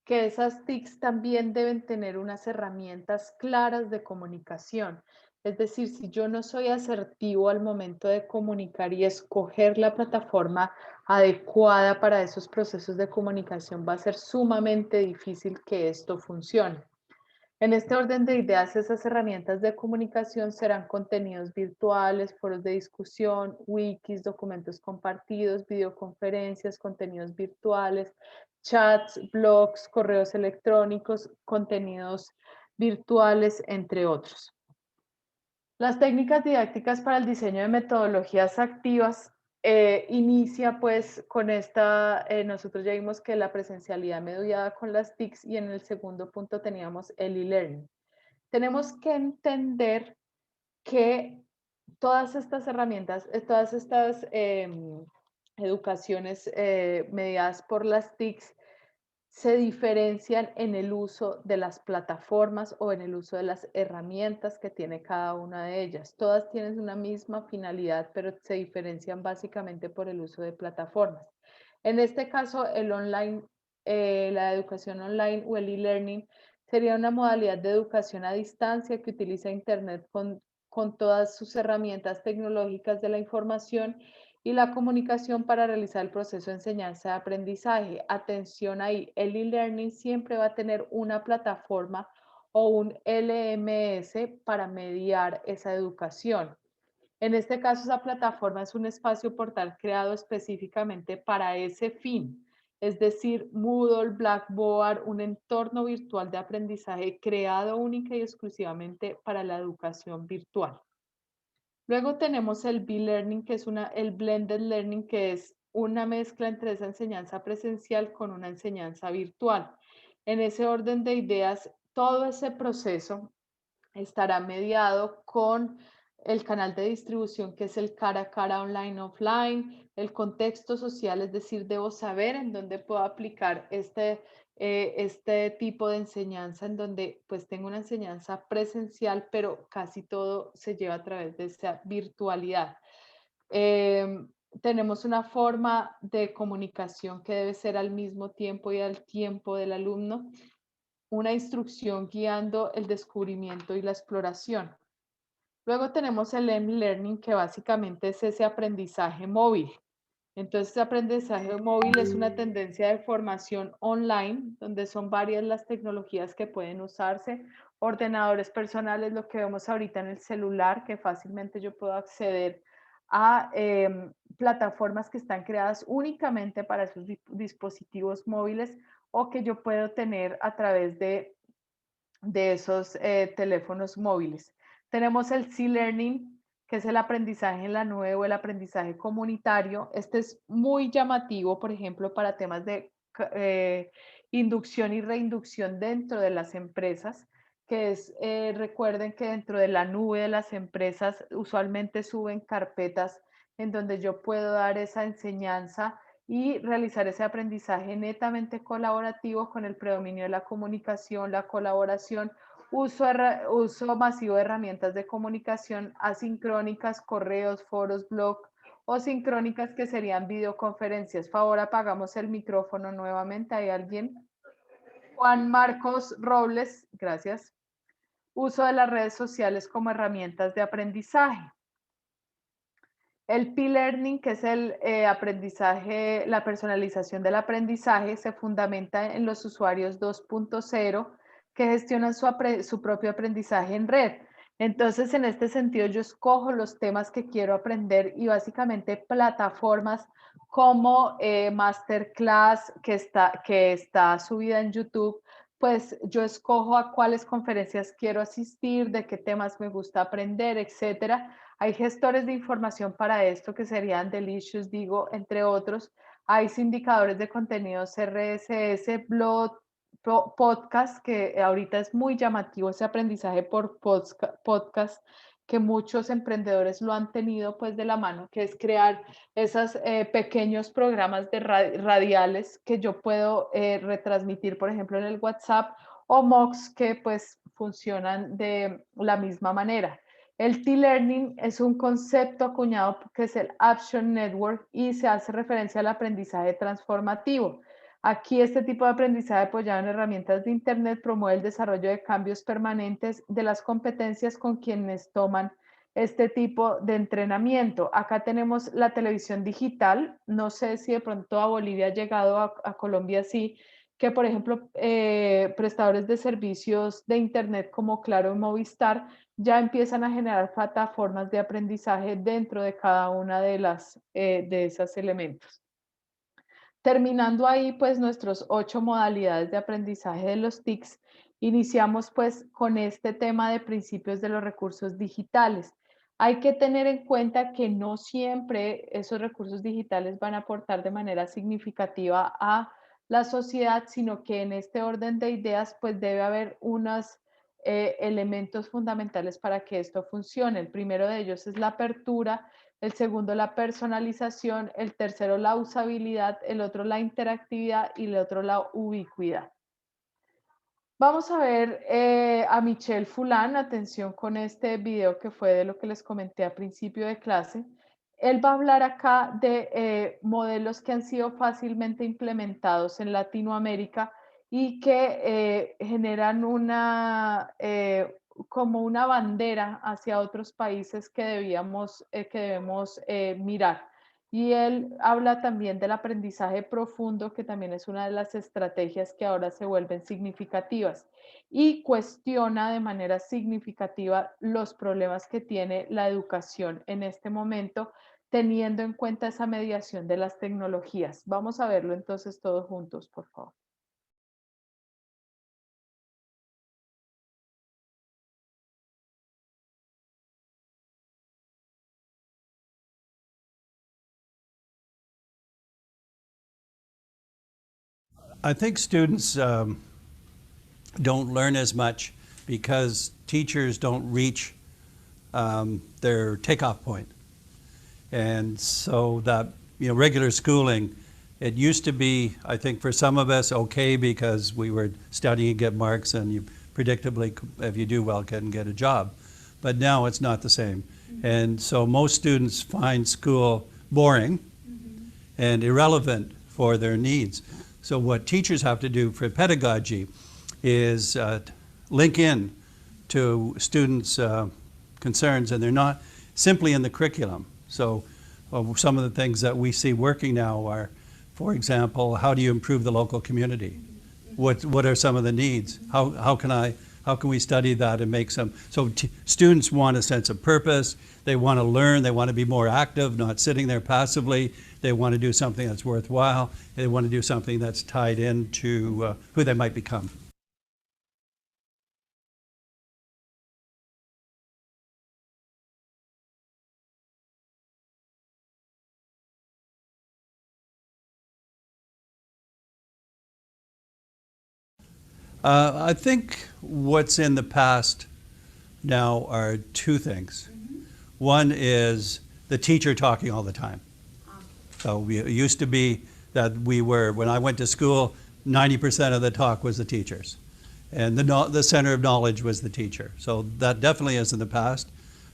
que esas TICs también deben tener unas herramientas claras de comunicación. Es decir, si yo no soy asertivo al momento de comunicar y escoger la plataforma adecuada para esos procesos de comunicación, va a ser sumamente difícil que esto funcione. En este orden de ideas, esas herramientas de comunicación serán contenidos virtuales, foros de discusión, wikis, documentos compartidos, videoconferencias, contenidos virtuales, chats, blogs, correos electrónicos, contenidos virtuales, entre otros. Las técnicas didácticas para el diseño de metodologías activas inicia pues con esta, nosotros ya vimos que la presencialidad mediada con las TICs y en el segundo punto teníamos el e-learning. Tenemos que entender que todas estas herramientas, todas estas educaciones mediadas por las TICs se diferencian en el uso de las plataformas o en el uso de las herramientas que tiene cada una de ellas. Todas tienen una misma finalidad, pero se diferencian básicamente por el uso de plataformas. En este caso, el online, la educación online o el e-learning sería una modalidad de educación a distancia que utiliza Internet con todas sus herramientas tecnológicas de la información y la comunicación para realizar el proceso de enseñanza-aprendizaje. Atención ahí, el e-learning siempre va a tener una plataforma o un LMS para mediar esa educación. En este caso, esa plataforma es un espacio portal creado específicamente para ese fin, es decir, Moodle, Blackboard, un entorno virtual de aprendizaje creado única y exclusivamente para la educación virtual. Luego tenemos el B-Learning, que es el Blended Learning, que es una mezcla entre esa enseñanza presencial con una enseñanza virtual. En ese orden de ideas, todo ese proceso estará mediado con el canal de distribución que es el cara a cara online offline, el contexto social, es decir, debo saber en dónde puedo aplicar este tipo de enseñanza, en donde pues tengo una enseñanza presencial, pero casi todo se lleva a través de esa virtualidad. Tenemos una forma de comunicación que debe ser al mismo tiempo y al tiempo del alumno, una instrucción guiando el descubrimiento y la exploración. Luego tenemos el M-Learning, que básicamente es ese aprendizaje móvil. Entonces, el aprendizaje móvil es una tendencia de formación online, donde son varias las tecnologías que pueden usarse, ordenadores personales, lo que vemos ahorita en el celular, que fácilmente yo puedo acceder a plataformas que están creadas únicamente para esos dispositivos móviles o que yo puedo tener a través de esos teléfonos móviles. Tenemos el C-Learning, que es el aprendizaje en la nube o el aprendizaje comunitario. Este es muy llamativo, por ejemplo, para temas de inducción y reinducción dentro de las empresas, que es, recuerden que dentro de la nube de las empresas usualmente suben carpetas en donde yo puedo dar esa enseñanza y realizar ese aprendizaje netamente colaborativo con el predominio de la comunicación, la colaboración, uso masivo de herramientas de comunicación asincrónicas, correos, foros, blog o sincrónicas que serían videoconferencias. Favor, apagamos el micrófono nuevamente. ¿Hay alguien? Juan Marcos Robles, gracias. Uso de las redes sociales como herramientas de aprendizaje. El P-Learning, que es el aprendizaje, la personalización del aprendizaje, se fundamenta en los usuarios 2.0 que gestionan su propio aprendizaje en red. Entonces, en este sentido, yo escojo los temas que quiero aprender y básicamente plataformas como Masterclass, que está subida en YouTube, pues yo escojo a cuáles conferencias quiero asistir, de qué temas me gusta aprender, etcétera. Hay gestores de información para esto que serían Delicious, Digo, entre otros. Hay sindicadores de contenidos RSS, blog, podcast, que ahorita es muy llamativo ese aprendizaje por podcast, que muchos emprendedores lo han tenido pues de la mano, que es crear esos pequeños programas de radiales que yo puedo retransmitir, por ejemplo, en el WhatsApp o MOOCs que pues funcionan de la misma manera. El T-Learning es un concepto acuñado que es el Action Network y se hace referencia al aprendizaje transformativo. Aquí este tipo de aprendizaje apoyado en herramientas de Internet promueve el desarrollo de cambios permanentes de las competencias con quienes toman este tipo de entrenamiento. Acá tenemos la televisión digital. No sé si de pronto a Bolivia ha llegado, a Colombia sí, que por ejemplo prestadores de servicios de Internet como Claro y Movistar ya empiezan a generar plataformas de aprendizaje dentro de cada una de esos elementos. Terminando ahí, pues, nuestros 8 modalidades de aprendizaje de los TICs, iniciamos, pues, con este tema de principios de los recursos digitales. Hay que tener en cuenta que no siempre esos recursos digitales van a aportar de manera significativa a la sociedad, sino que en este orden de ideas, pues, debe haber unos elementos fundamentales para que esto funcione. El primero de ellos es la apertura, el segundo la personalización, el tercero la usabilidad, el otro la interactividad y el otro la ubicuidad. Vamos a ver a Michelle Fulán, atención con este video que fue de lo que les comenté al principio de clase. Él va a hablar acá de modelos que han sido fácilmente implementados en Latinoamérica y que generan como una bandera hacia otros países que debemos mirar. Y él habla también del aprendizaje profundo, que también es una de las estrategias que ahora se vuelven significativas, y cuestiona de manera significativa los problemas que tiene la educación en este momento, teniendo en cuenta esa mediación de las tecnologías. Vamos a verlo entonces todos juntos, por favor. I think students don't learn as much because teachers don't reach their takeoff point. And so that, regular schooling, it used to be, I think for some of us, okay, because we were studying to get marks and you predictably, if you do well, can get a job. But now it's not the same. And so most students find school boring and irrelevant for their needs. So what teachers have to do for pedagogy is link in to students' concerns, and they're not simply in the curriculum. So some of the things that we see working now are, for example, how do you improve the local community? What are some of the needs? How can we study that and make some, so students want a sense of purpose, they want to learn, they want to be more active, not sitting there passively, they want to do something that's worthwhile, they want to do something that's tied into who they might become. I think what's in the past now are two things. One is the teacher talking all the time. So it used to be that when I went to school, 90% of the talk was the teachers. And the center of knowledge was the teacher. So that definitely is in the past.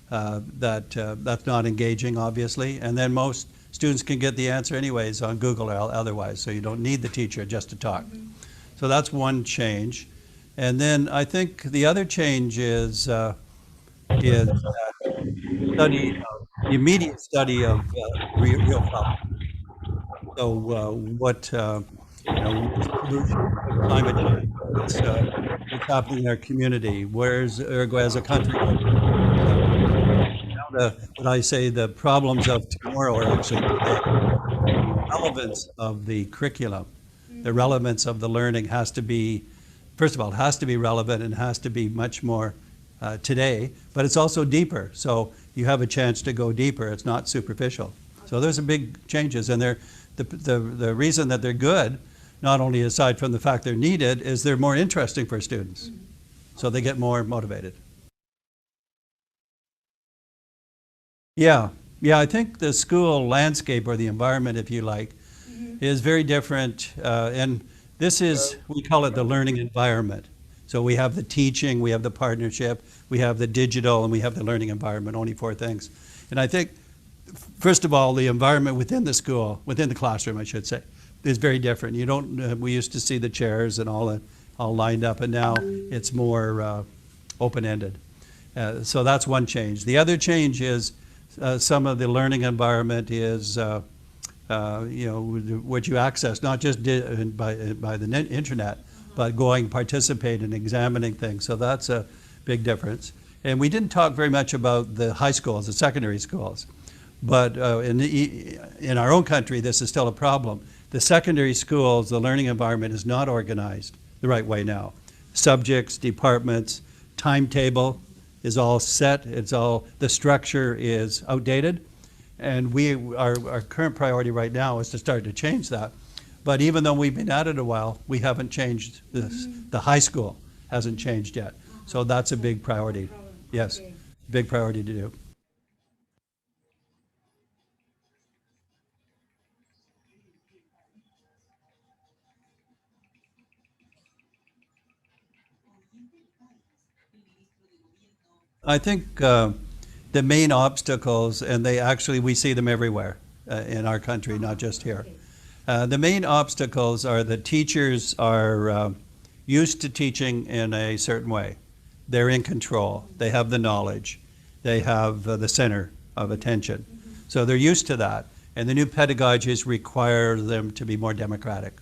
That's not engaging, obviously. And then most students can get the answer anyways on Google or otherwise, so you don't need the teacher just to talk. So that's one change. And then I think the other change is immediate study of real problems. So what climate change, what's happening in our community, where's Uruguay as a country? What I say, the problems of tomorrow are actually today. The relevance of the curriculum, the relevance of the learning has to be, first of all, it has to be relevant and has to be much more today, but it's also deeper. So you have a chance to go deeper. It's not superficial. So there's a big changes, and the reason that they're good, not only aside from the fact they're needed, is they're more interesting for students. So they get more motivated. Yeah, I think the school landscape, or the environment, if you like, is very different. And this is, we call it the learning environment. So we have the teaching, we have the partnership, we have the digital, and we have the learning environment, only four things. And I think, first of all, the environment within the school, within the classroom, I should say, is very different. You don't, we used to see the chairs and all lined up, and now it's more open-ended. So that's one change. The other change is some of the learning environment is what you access, not just by the internet, but going, participate in examining things. So that's a big difference. And we didn't talk very much about the high schools, the secondary schools. But in our own country, this is still a problem. The secondary schools, the learning environment is not organized the right way now. Subjects, departments, timetable is all set. The structure is outdated. And our current priority right now is to start to change that. But even though we've been at it a while, we haven't changed this. The high school hasn't changed yet. So that's a big priority. Yes, big priority to do. I think the main obstacles, and we see them everywhere in our country, not just here. The main obstacles are that teachers are used to teaching in a certain way. They're in control. They have the knowledge. They have the center of attention. So they're used to that. And the new pedagogies require them to be more democratic,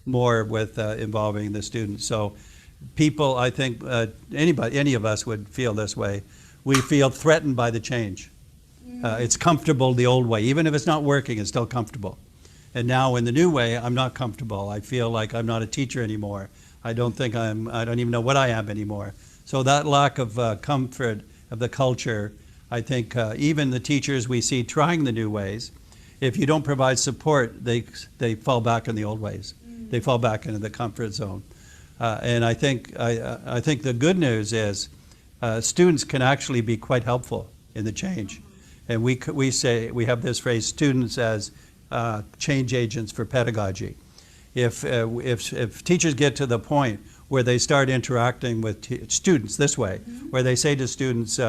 more with involving the students. So people, I think, any of us would feel this way. We feel threatened by the change. It's comfortable the old way. Even if it's not working, it's still comfortable. And now in the new way, I'm not comfortable. I feel like I'm not a teacher anymore. I don't even know what I am anymore. So that lack of comfort of the culture, I think even the teachers we see trying the new ways, if you don't provide support, they fall back in the old ways. They fall back into the comfort zone. And I think the good news is students can actually be quite helpful in the change. And we have this phrase, students as change agents for pedagogy. If teachers get to the point where they start interacting with students this way, where they say to students,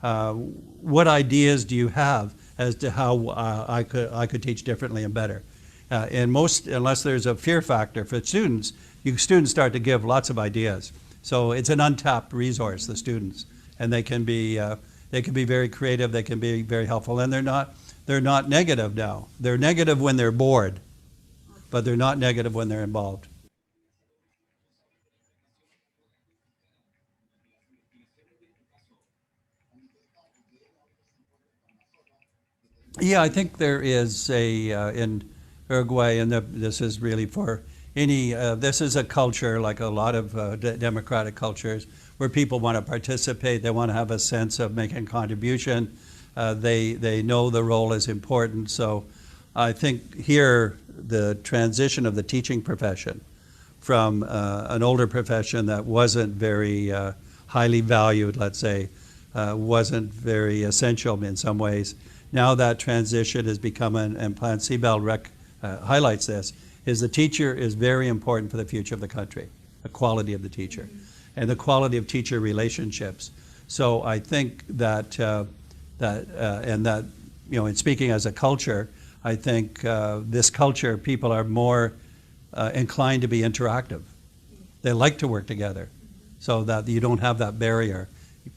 what ideas do you have as to how I could teach differently and better? And unless there's a fear factor for students, students start to give lots of ideas. So it's an untapped resource, the students, and they can be very creative. They can be very helpful, and they're not negative now. They're negative when they're bored, but they're not negative when they're involved. Yeah, I think there is in Uruguay, and this is really for any, this is a culture like a lot of democratic cultures where people want to participate, they want to have a sense of making a contribution, they know the role is important. So I think here the transition of the teaching profession from an older profession that wasn't very highly valued, let's say, wasn't very essential in some ways. Now that transition has become, and Plan Seabell highlights this, is the teacher is very important for the future of the country, the quality of the teacher, and the quality of teacher relationships. So I think that, in speaking as a culture, I think this culture, people are more inclined to be interactive. They like to work together so that you don't have that barrier,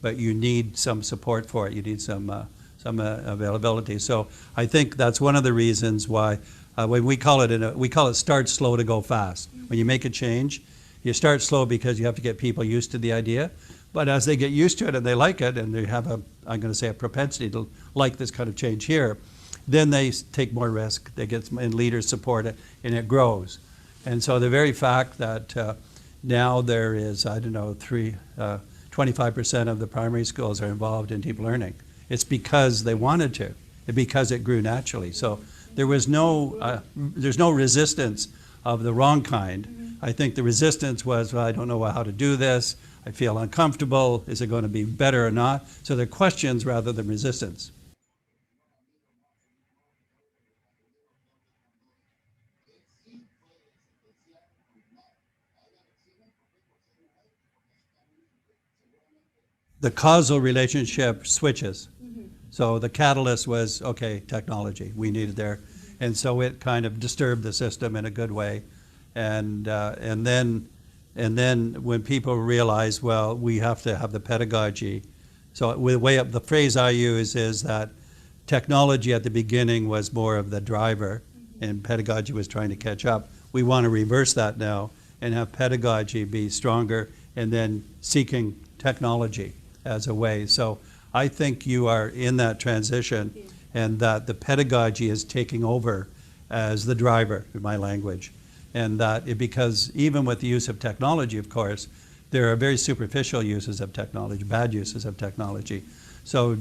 but you need some support for it. You need some availability. So I think that's one of the reasons why when we call it start slow to go fast. When you make a change, you start slow because you have to get people used to the idea. But as they get used to it and they like it and they have I'm going to say a propensity to like this kind of change here, then they take more risk. They get and leaders support it, and it grows. And so the very fact that now there is 25% of the primary schools are involved in deep learning. It's because they wanted to, because it grew naturally. So there was there's no resistance of the wrong kind. I think the resistance was, well, I don't know how to do this. I feel uncomfortable. Is it going to be better or not? So they're questions rather than resistance. The causal relationship switches. So the catalyst was, okay, technology, we needed there. And so it kind of disturbed the system in a good way. And then when people realize, well, we have to have the pedagogy. So the phrase I use is that technology at the beginning was more of the driver and pedagogy was trying to catch up. We want to reverse that now and have pedagogy be stronger and then seeking technology as a way. So I think you are in that transition and that the pedagogy is taking over as the driver, in my language. And that because even with the use of technology, of course, there are very superficial uses of technology, bad uses of technology. So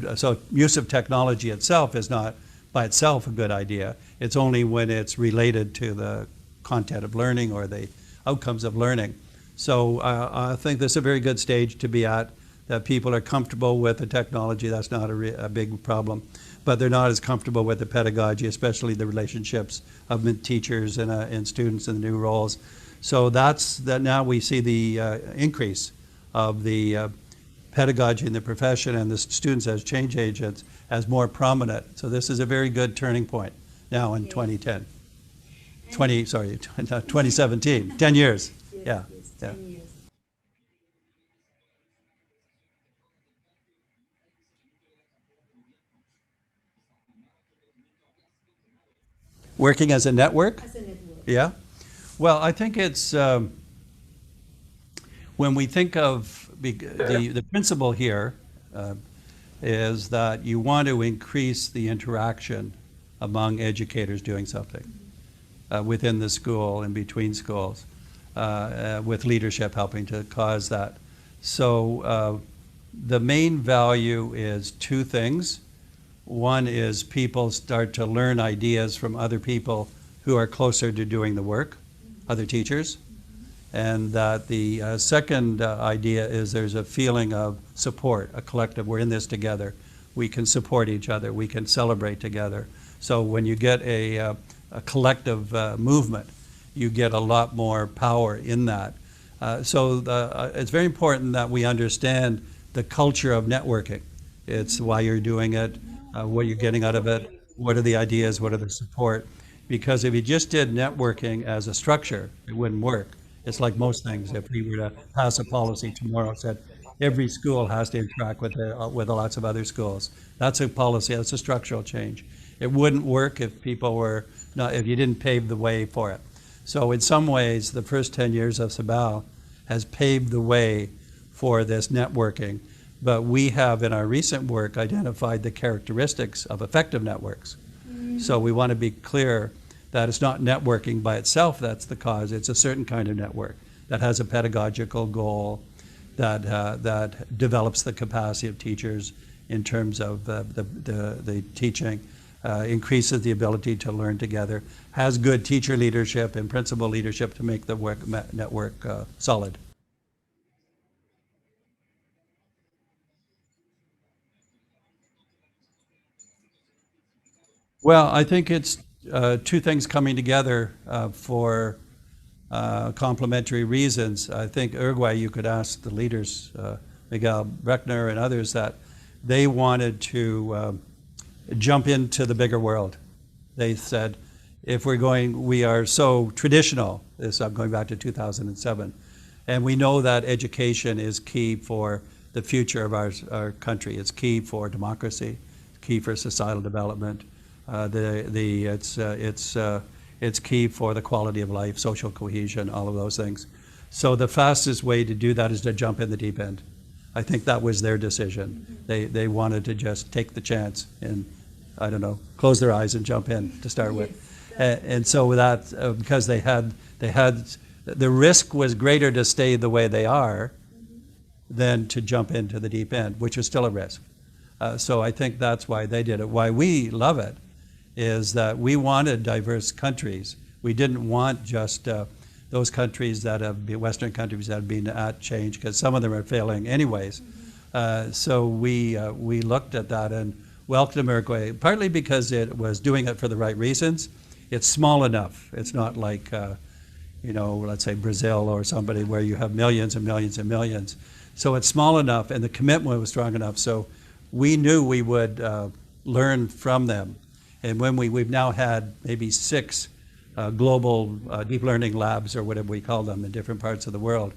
use of technology itself is not by itself a good idea. It's only when it's related to the content of learning or the outcomes of learning. So I think this is a very good stage to be at, that people are comfortable with the technology. That's not a big problem. But they're not as comfortable with the pedagogy, especially the relationships of teachers and students and the new roles. So that now we see the increase of the pedagogy in the profession and the students as change agents as more prominent. So this is a very good turning point now in 2017, 10 years. Yeah. 10 years. Working as a network? As a network. Yeah. Well, I think it's, when we think of the principle here is that you want to increase the interaction among educators doing something within the school and between schools, with leadership helping to cause that. So the main value is two things. One is people start to learn ideas from other people who are closer to doing the work, other teachers. And that the second idea is there's a feeling of support, a collective. We're in this together. We can support each other. We can celebrate together. So when you get a collective movement, you get a lot more power in that. So it's very important that we understand the culture of networking. It's why you're doing it, what you're getting out of it, what are the ideas, what are the support. Because if you just did networking as a structure, it wouldn't work. It's like most things. If we were to pass a policy tomorrow that said every school has to interact with lots of other schools, that's a policy, that's a structural change. It wouldn't work if people were not, if you didn't pave the way for it. So in some ways, the first 10 years of Sabal has paved the way for this networking. But we have, in our recent work, identified the characteristics of effective networks. So we want to be clear that it's not networking by itself that's the cause. It's a certain kind of network that has a pedagogical goal, that develops the capacity of teachers in terms of the teaching, increases the ability to learn together, has good teacher leadership and principal leadership to make the network solid. Well, I think it's two things coming together for complementary reasons. I think Uruguay, you could ask the leaders, Miguel Brechner and others, that they wanted to jump into the bigger world. They said, if we're going, we are so traditional, this I'm going back to 2007, and we know that education is key for the future of our country. It's key for democracy, key for societal development. It's key for the quality of life, social cohesion, all of those things. So the fastest way to do that is to jump in the deep end. I think that was their decision. They wanted to just take the chance and, I don't know, close their eyes and jump in to start with. And so with that, because they had, the risk was greater to stay the way they are than to jump into the deep end, which is still a risk. So I think that's why they did it. Why we love it is that we wanted diverse countries. We didn't want just those countries that have been, Western countries that have been at change, because some of them are failing anyways. So we looked at that and welcomed Uruguay, partly because it was doing it for the right reasons. It's small enough. It's not like, let's say Brazil or somebody where you have millions and millions and millions. So it's small enough and the commitment was strong enough. So we knew we would learn from them. And when we've now had maybe 6 global deep learning labs, or whatever we call them, in different parts of the world.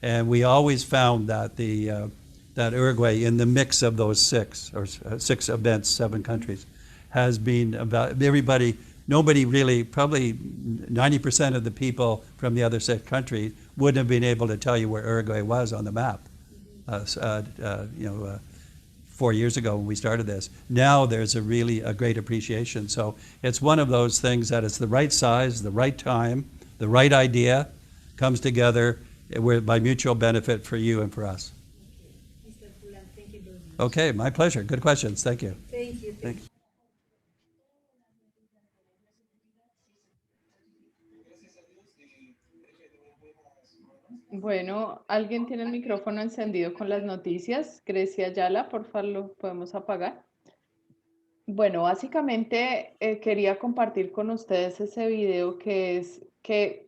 And we always found that that Uruguay, in the mix of those 6 events, 7 countries, has been about everybody, nobody really, probably 90% of the people from the other 6 countries wouldn't have been able to tell you where Uruguay was on the map. 4 years ago when we started this. Now there's a great appreciation. So it's one of those things that it's the right size, the right time, the right idea comes together by mutual benefit for you and for us. Mr. Fulan, thank you very much. Okay, my pleasure. Good questions. Thank you. Thank you. Thank you. Bueno, ¿alguien tiene el micrófono encendido con las noticias? Grecia Ayala, por favor, lo podemos apagar. Bueno, básicamente quería compartir con ustedes ese video que es que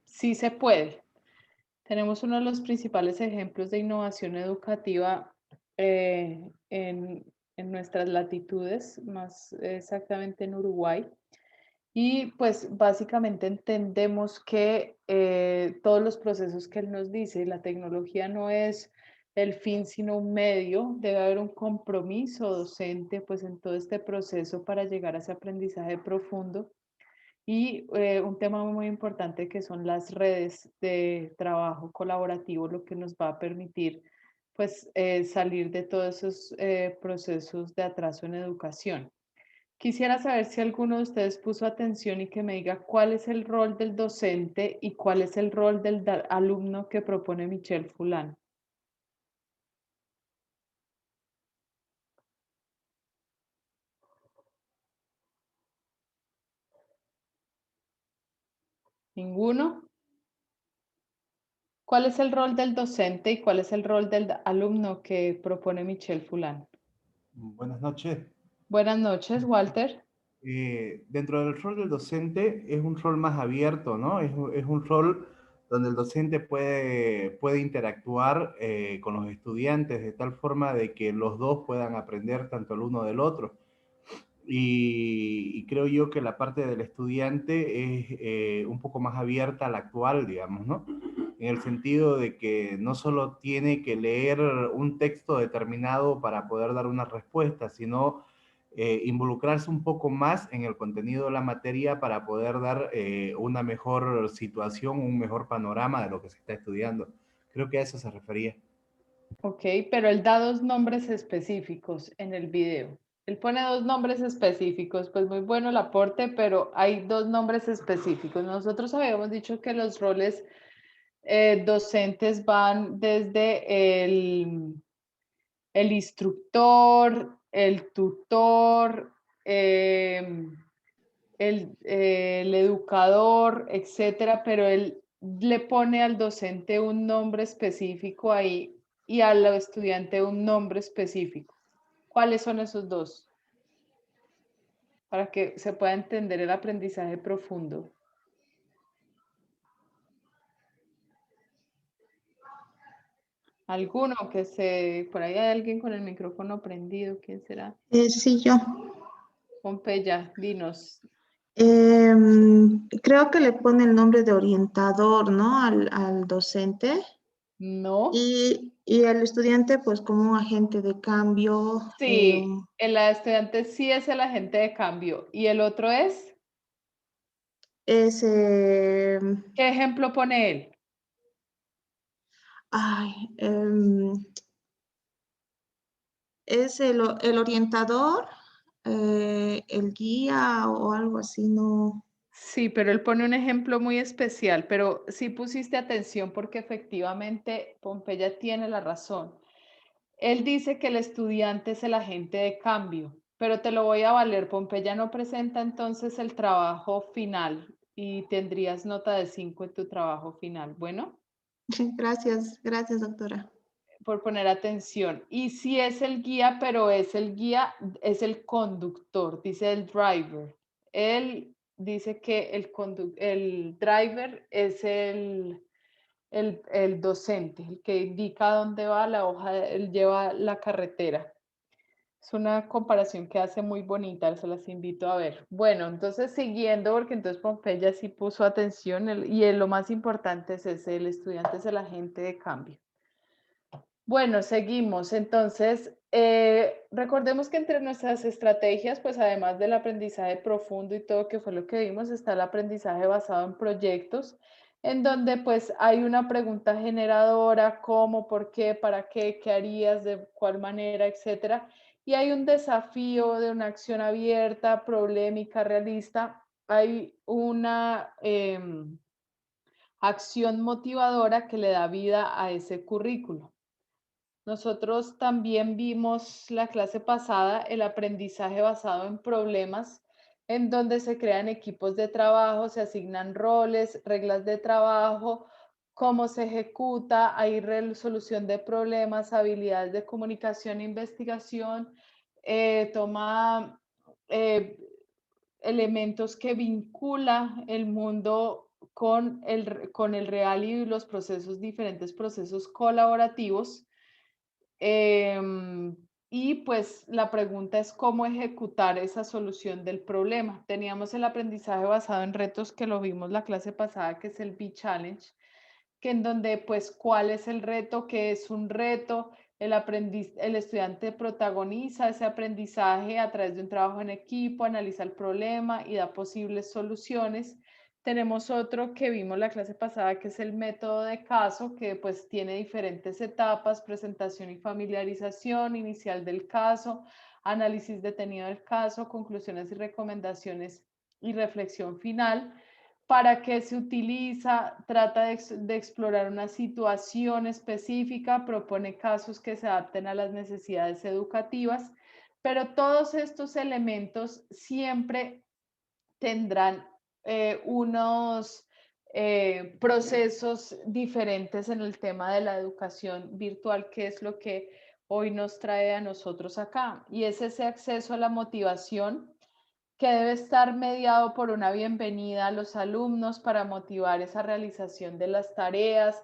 sí se puede. Tenemos uno de los principales ejemplos de innovación educativa en nuestras latitudes, más exactamente en Uruguay. Y pues básicamente entendemos que todos los procesos que él nos dice, la tecnología no es el fin, sino un medio. Debe haber un compromiso docente pues en todo este proceso para llegar a ese aprendizaje profundo. Y un tema muy importante que son las redes de trabajo colaborativo, lo que nos va a permitir pues salir de todos esos procesos de atraso en educación. Quisiera saber si alguno de ustedes puso atención y que me diga cuál es el rol del docente y cuál es el rol del alumno que propone Michel Fulan. ¿Ninguno? ¿Cuál es el rol del docente y cuál es el rol del alumno que propone Michel Fulán? Buenas noches. Buenas noches, Walter. Dentro del rol del docente es un rol más abierto, ¿no? Es un rol donde el docente puede interactuar con los estudiantes de tal forma de que los dos puedan aprender tanto el uno del otro. Y creo yo que la parte del estudiante es un poco más abierta a la actual, digamos, ¿no? En el sentido de que no solo tiene que leer un texto determinado para poder dar una respuesta, sino involucrarse un poco más en el contenido de la materia para poder dar una mejor situación, un mejor panorama de lo que se está estudiando. Creo que a eso se refería. Ok, pero él da 2 nombres específicos en el video. Él pone 2 nombres específicos, pues muy bueno el aporte, pero hay 2 nombres específicos. Nosotros habíamos dicho que los roles docentes van desde el instructor, el tutor, el educador, etcétera, pero él le pone al docente un nombre específico ahí y al estudiante un nombre específico. ¿Cuáles son esos 2? Para que se pueda entender el aprendizaje profundo. ¿Alguno por ahí hay alguien con el micrófono prendido? ¿Quién será? Sí, yo. Pompeya, dinos. Creo que le pone el nombre de orientador, ¿no? Al docente. No. Y el estudiante, pues, como un agente de cambio. Sí, el estudiante sí es el agente de cambio. ¿Y el otro es? Es... ¿Qué ejemplo pone él? Es el orientador, el guía o algo así, ¿no? Sí, pero él pone un ejemplo muy especial, pero sí pusiste atención porque efectivamente Pompeya tiene la razón. Él dice que el estudiante es el agente de cambio, pero te lo voy a valer. Pompeya no presenta entonces el trabajo final y tendrías nota de 5 en tu trabajo final. Bueno. Gracias, doctora. Por poner atención. Y sí es el guía, pero es el guía, es el conductor, dice el driver. Él dice que el driver es el docente, el que indica dónde va la hoja, él lleva la carretera. Es una comparación que hace muy bonita, se las invito a ver. Bueno, entonces siguiendo, porque entonces Pompeya sí puso atención y lo más importante es ese, el estudiante es el agente de cambio. Bueno, seguimos. Entonces, recordemos que entre nuestras estrategias, pues además del aprendizaje profundo y todo que fue lo que vimos, está el aprendizaje basado en proyectos, en donde pues hay una pregunta generadora, cómo, por qué, para qué harías, de cuál manera, etcétera. Y hay un desafío de una acción abierta, problemática, realista. Hay una acción motivadora que le da vida a ese currículo. Nosotros también vimos la clase pasada el aprendizaje basado en problemas, en donde se crean equipos de trabajo, se asignan roles, reglas de trabajo, cómo se ejecuta, hay resolución de problemas, habilidades de comunicación e investigación, toma elementos que vincula el mundo con el real y los procesos, diferentes procesos colaborativos. Y pues la pregunta es cómo ejecutar esa solución del problema. Teníamos el aprendizaje basado en retos que lo vimos la clase pasada, que es el B-Challenge, que en donde pues cuál es el reto, qué es un reto, el estudiante protagoniza ese aprendizaje a través de un trabajo en equipo, analiza el problema y da posibles soluciones. Tenemos otro que vimos la clase pasada, que es el método de caso, que pues tiene diferentes etapas: presentación y familiarización, inicial del caso, análisis detenido del caso, conclusiones y recomendaciones y reflexión final. ¿Para qué se utiliza? Trata de explorar una situación específica, propone casos que se adapten a las necesidades educativas, pero todos estos elementos siempre tendrán unos procesos diferentes en el tema de la educación virtual, que es lo que hoy nos trae a nosotros acá. Y es ese acceso a la motivación que debe estar mediado por una bienvenida a los alumnos para motivar esa realización de las tareas,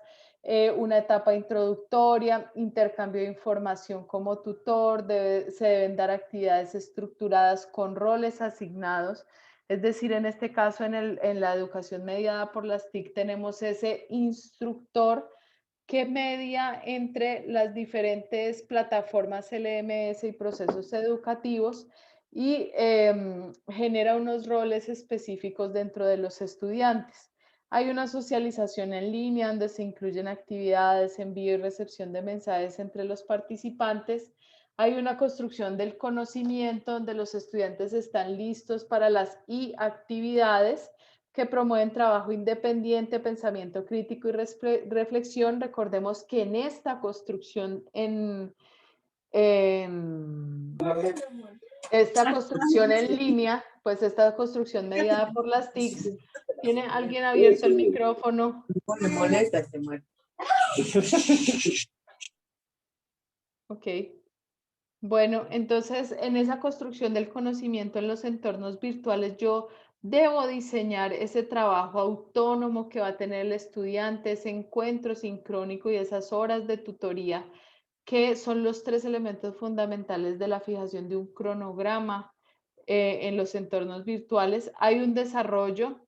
una etapa introductoria, intercambio de información como tutor, se deben dar actividades estructuradas con roles asignados. Es decir, en este caso, en la educación mediada por las TIC, tenemos ese instructor que media entre las diferentes plataformas LMS y procesos educativos y genera unos roles específicos dentro de los estudiantes. Hay una socialización en línea donde se incluyen actividades, envío y recepción de mensajes entre los participantes. Hay una construcción del conocimiento donde los estudiantes están listos para las actividades que promueven trabajo independiente, pensamiento crítico y reflexión. Recordemos que en esta construcción en línea, pues esta construcción mediada por las TICs, ¿tiene alguien abierto el micrófono? No le molesta, se muere. Ok. Bueno, entonces en esa construcción del conocimiento en los entornos virtuales, yo debo diseñar ese trabajo autónomo que va a tener el estudiante, ese encuentro sincrónico y esas horas de tutoría, que son los 3 elementos fundamentales de la fijación de un cronograma en los entornos virtuales. Hay un desarrollo.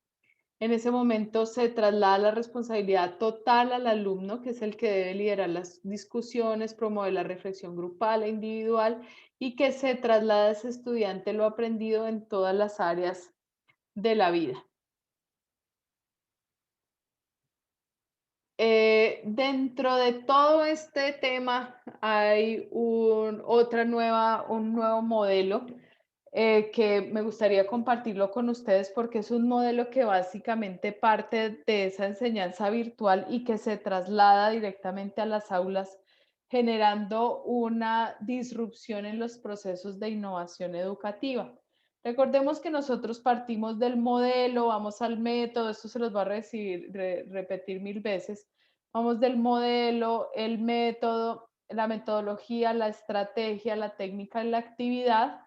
En ese momento se traslada la responsabilidad total al alumno, que es el que debe liderar las discusiones, promover la reflexión grupal e individual, y que se traslada a ese estudiante lo aprendido en todas las áreas de la vida. Dentro de todo este tema hay un nuevo modelo que me gustaría compartirlo con ustedes porque es un modelo que básicamente parte de esa enseñanza virtual y que se traslada directamente a las aulas, generando una disrupción en los procesos de innovación educativa. Recordemos que nosotros partimos del modelo, vamos al método, esto se los va a repetir 1000 veces. Vamos del modelo, el método, la metodología, la estrategia, la técnica y la actividad,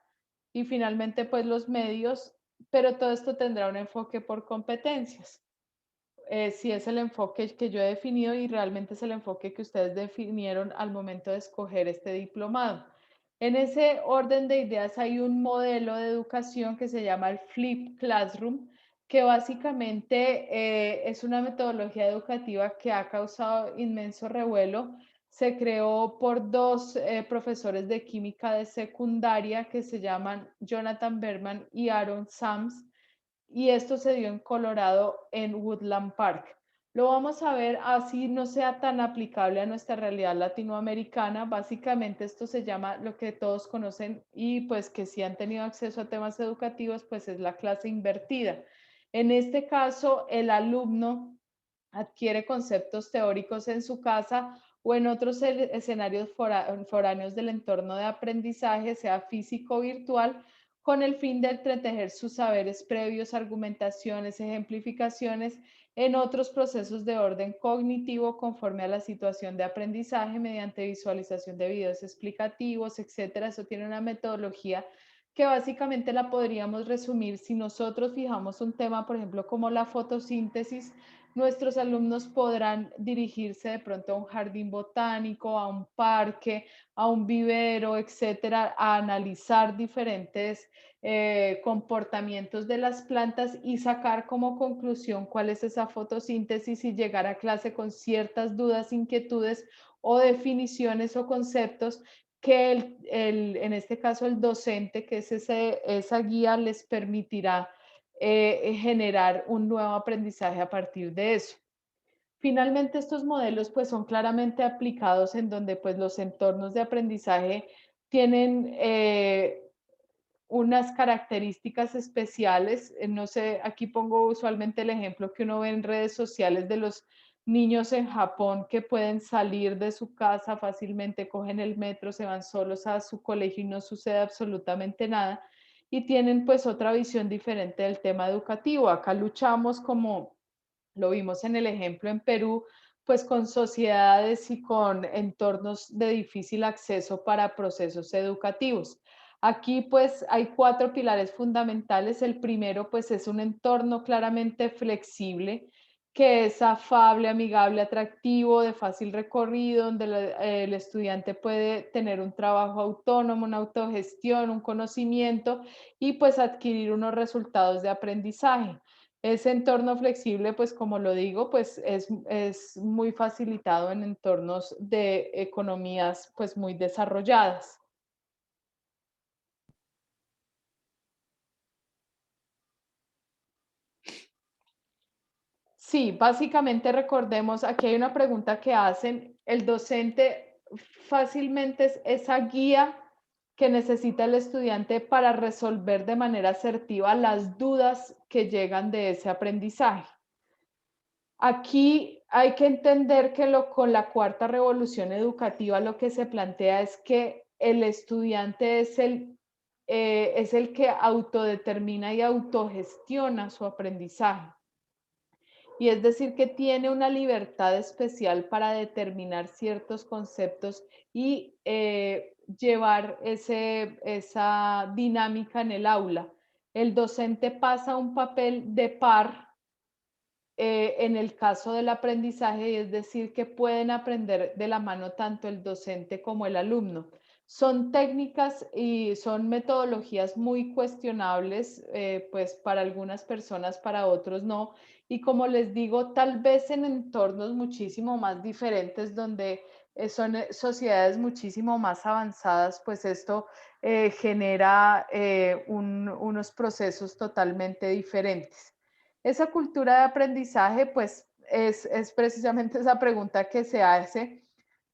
y finalmente pues los medios, pero todo esto tendrá un enfoque por competencias. Si es el enfoque que yo he definido y realmente es el enfoque que ustedes definieron al momento de escoger este diplomado. En ese orden de ideas hay un modelo de educación que se llama el Flip Classroom, que básicamente es una metodología educativa que ha causado inmenso revuelo. Se creó por 2 profesores de química de secundaria que se llaman Jonathan Berman y Aaron Sams, y esto se dio en Colorado, en Woodland Park. Lo vamos a ver así no sea tan aplicable a nuestra realidad latinoamericana. Básicamente esto se llama lo que todos conocen y pues que si han tenido acceso a temas educativos, pues es la clase invertida. En este caso, el alumno adquiere conceptos teóricos en su casa o en otros escenarios foráneos del entorno de aprendizaje, sea físico o virtual, con el fin de entretejer sus saberes previos, argumentaciones, ejemplificaciones en otros procesos de orden cognitivo conforme a la situación de aprendizaje mediante visualización de videos explicativos, etcétera. Eso tiene una metodología que básicamente la podríamos resumir si nosotros fijamos un tema, por ejemplo, como la fotosíntesis. Nuestros alumnos podrán dirigirse de pronto a un jardín botánico, a un parque, a un vivero, etcétera, a analizar diferentes comportamientos de las plantas y sacar como conclusión cuál es esa fotosíntesis y llegar a clase con ciertas dudas, inquietudes o definiciones o conceptos que en este caso el docente, que es esa guía, les permitirá generar un nuevo aprendizaje a partir de eso. Finalmente, estos modelos pues son claramente aplicados en donde pues los entornos de aprendizaje tienen unas características especiales. No sé, aquí pongo usualmente el ejemplo que uno ve en redes sociales de los niños en Japón que pueden salir de su casa fácilmente, cogen el metro, se van solos a su colegio y no sucede absolutamente nada. Y tienen pues otra visión diferente del tema educativo. Acá luchamos como Lo vimos en el ejemplo en Perú, pues con sociedades y con entornos de difícil acceso para procesos educativos. Aquí pues hay 4 pilares fundamentales. El primero pues es un entorno claramente flexible, que es afable, amigable, atractivo, de fácil recorrido, donde el estudiante puede tener un trabajo autónomo, una autogestión, un conocimiento y pues adquirir unos resultados de aprendizaje. Ese entorno flexible, pues como lo digo, pues es muy facilitado en entornos de economías pues muy desarrolladas. Sí, básicamente recordemos, aquí hay una pregunta que hacen, el docente fácilmente es esa guía que necesita el estudiante para resolver de manera asertiva las dudas que llegan de ese aprendizaje. Aquí hay que entender que con la cuarta revolución educativa lo que se plantea es que el estudiante es el que autodetermina y autogestiona su aprendizaje. Y es decir, que tiene una libertad especial para determinar ciertos conceptos y llevar esa dinámica en el aula. El docente pasa un papel de par en el caso del aprendizaje, y es decir, que pueden aprender de la mano tanto el docente como el alumno. Son técnicas y son metodologías muy cuestionables, pues para algunas personas, para otros no. Y como les digo, tal vez en entornos muchísimo más diferentes, donde son sociedades muchísimo más avanzadas, pues esto genera unos procesos totalmente diferentes. Esa cultura de aprendizaje, pues es precisamente esa pregunta que se hace,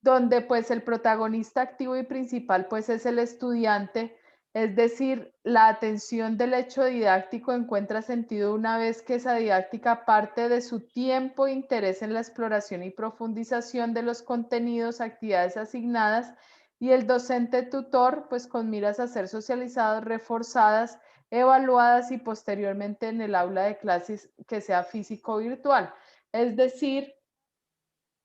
donde pues el protagonista activo y principal pues es el estudiante, es decir, la atención del hecho didáctico encuentra sentido una vez que esa didáctica parte de su tiempo e interés en la exploración y profundización de los contenidos, actividades asignadas, y el docente tutor pues con miras a ser socializadas, reforzadas, evaluadas y posteriormente en el aula de clases que sea físico o virtual. Es decir,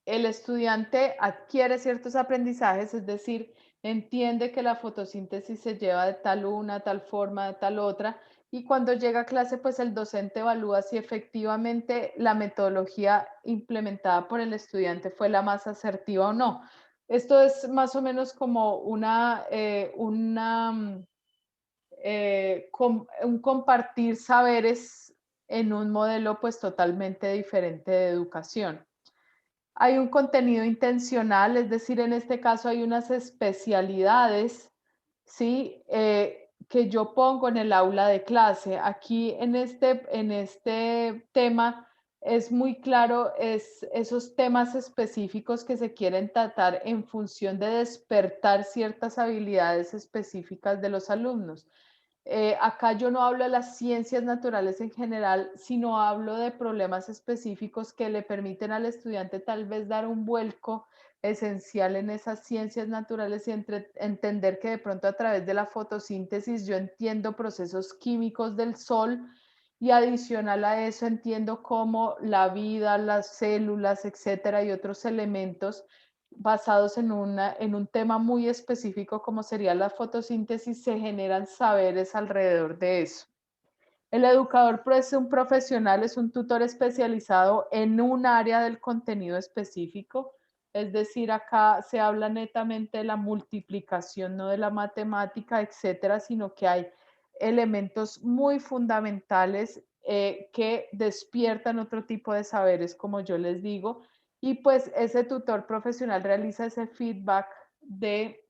el estudiante adquiere ciertos aprendizajes, es decir, entiende que la fotosíntesis se lleva de tal una, tal forma, de tal otra, y cuando llega a clase, pues el docente evalúa si efectivamente la metodología implementada por el estudiante fue la más asertiva o no. Esto es más o menos como un compartir saberes en un modelo pues totalmente diferente de educación. Hay un contenido intencional, es decir, en este caso hay unas especialidades, ¿sí? Que yo pongo en el aula de clase. Aquí en este tema es muy claro esos temas específicos que se quieren tratar en función de despertar ciertas habilidades específicas de los alumnos. Acá yo no hablo de las ciencias naturales en general, sino hablo de problemas específicos que le permiten al estudiante tal vez dar un vuelco esencial en esas ciencias naturales y entender que de pronto a través de la fotosíntesis yo entiendo procesos químicos del sol y adicional a eso entiendo cómo la vida, las células, etcétera, y otros elementos basados en un tema muy específico como sería la fotosíntesis, se generan saberes alrededor de eso. El educador es un profesional, es un tutor especializado en un área del contenido específico, es decir, acá se habla netamente de la multiplicación, no de la matemática, etcétera, sino que hay elementos muy fundamentales que despiertan otro tipo de saberes, como yo les digo, y pues ese tutor profesional realiza ese feedback de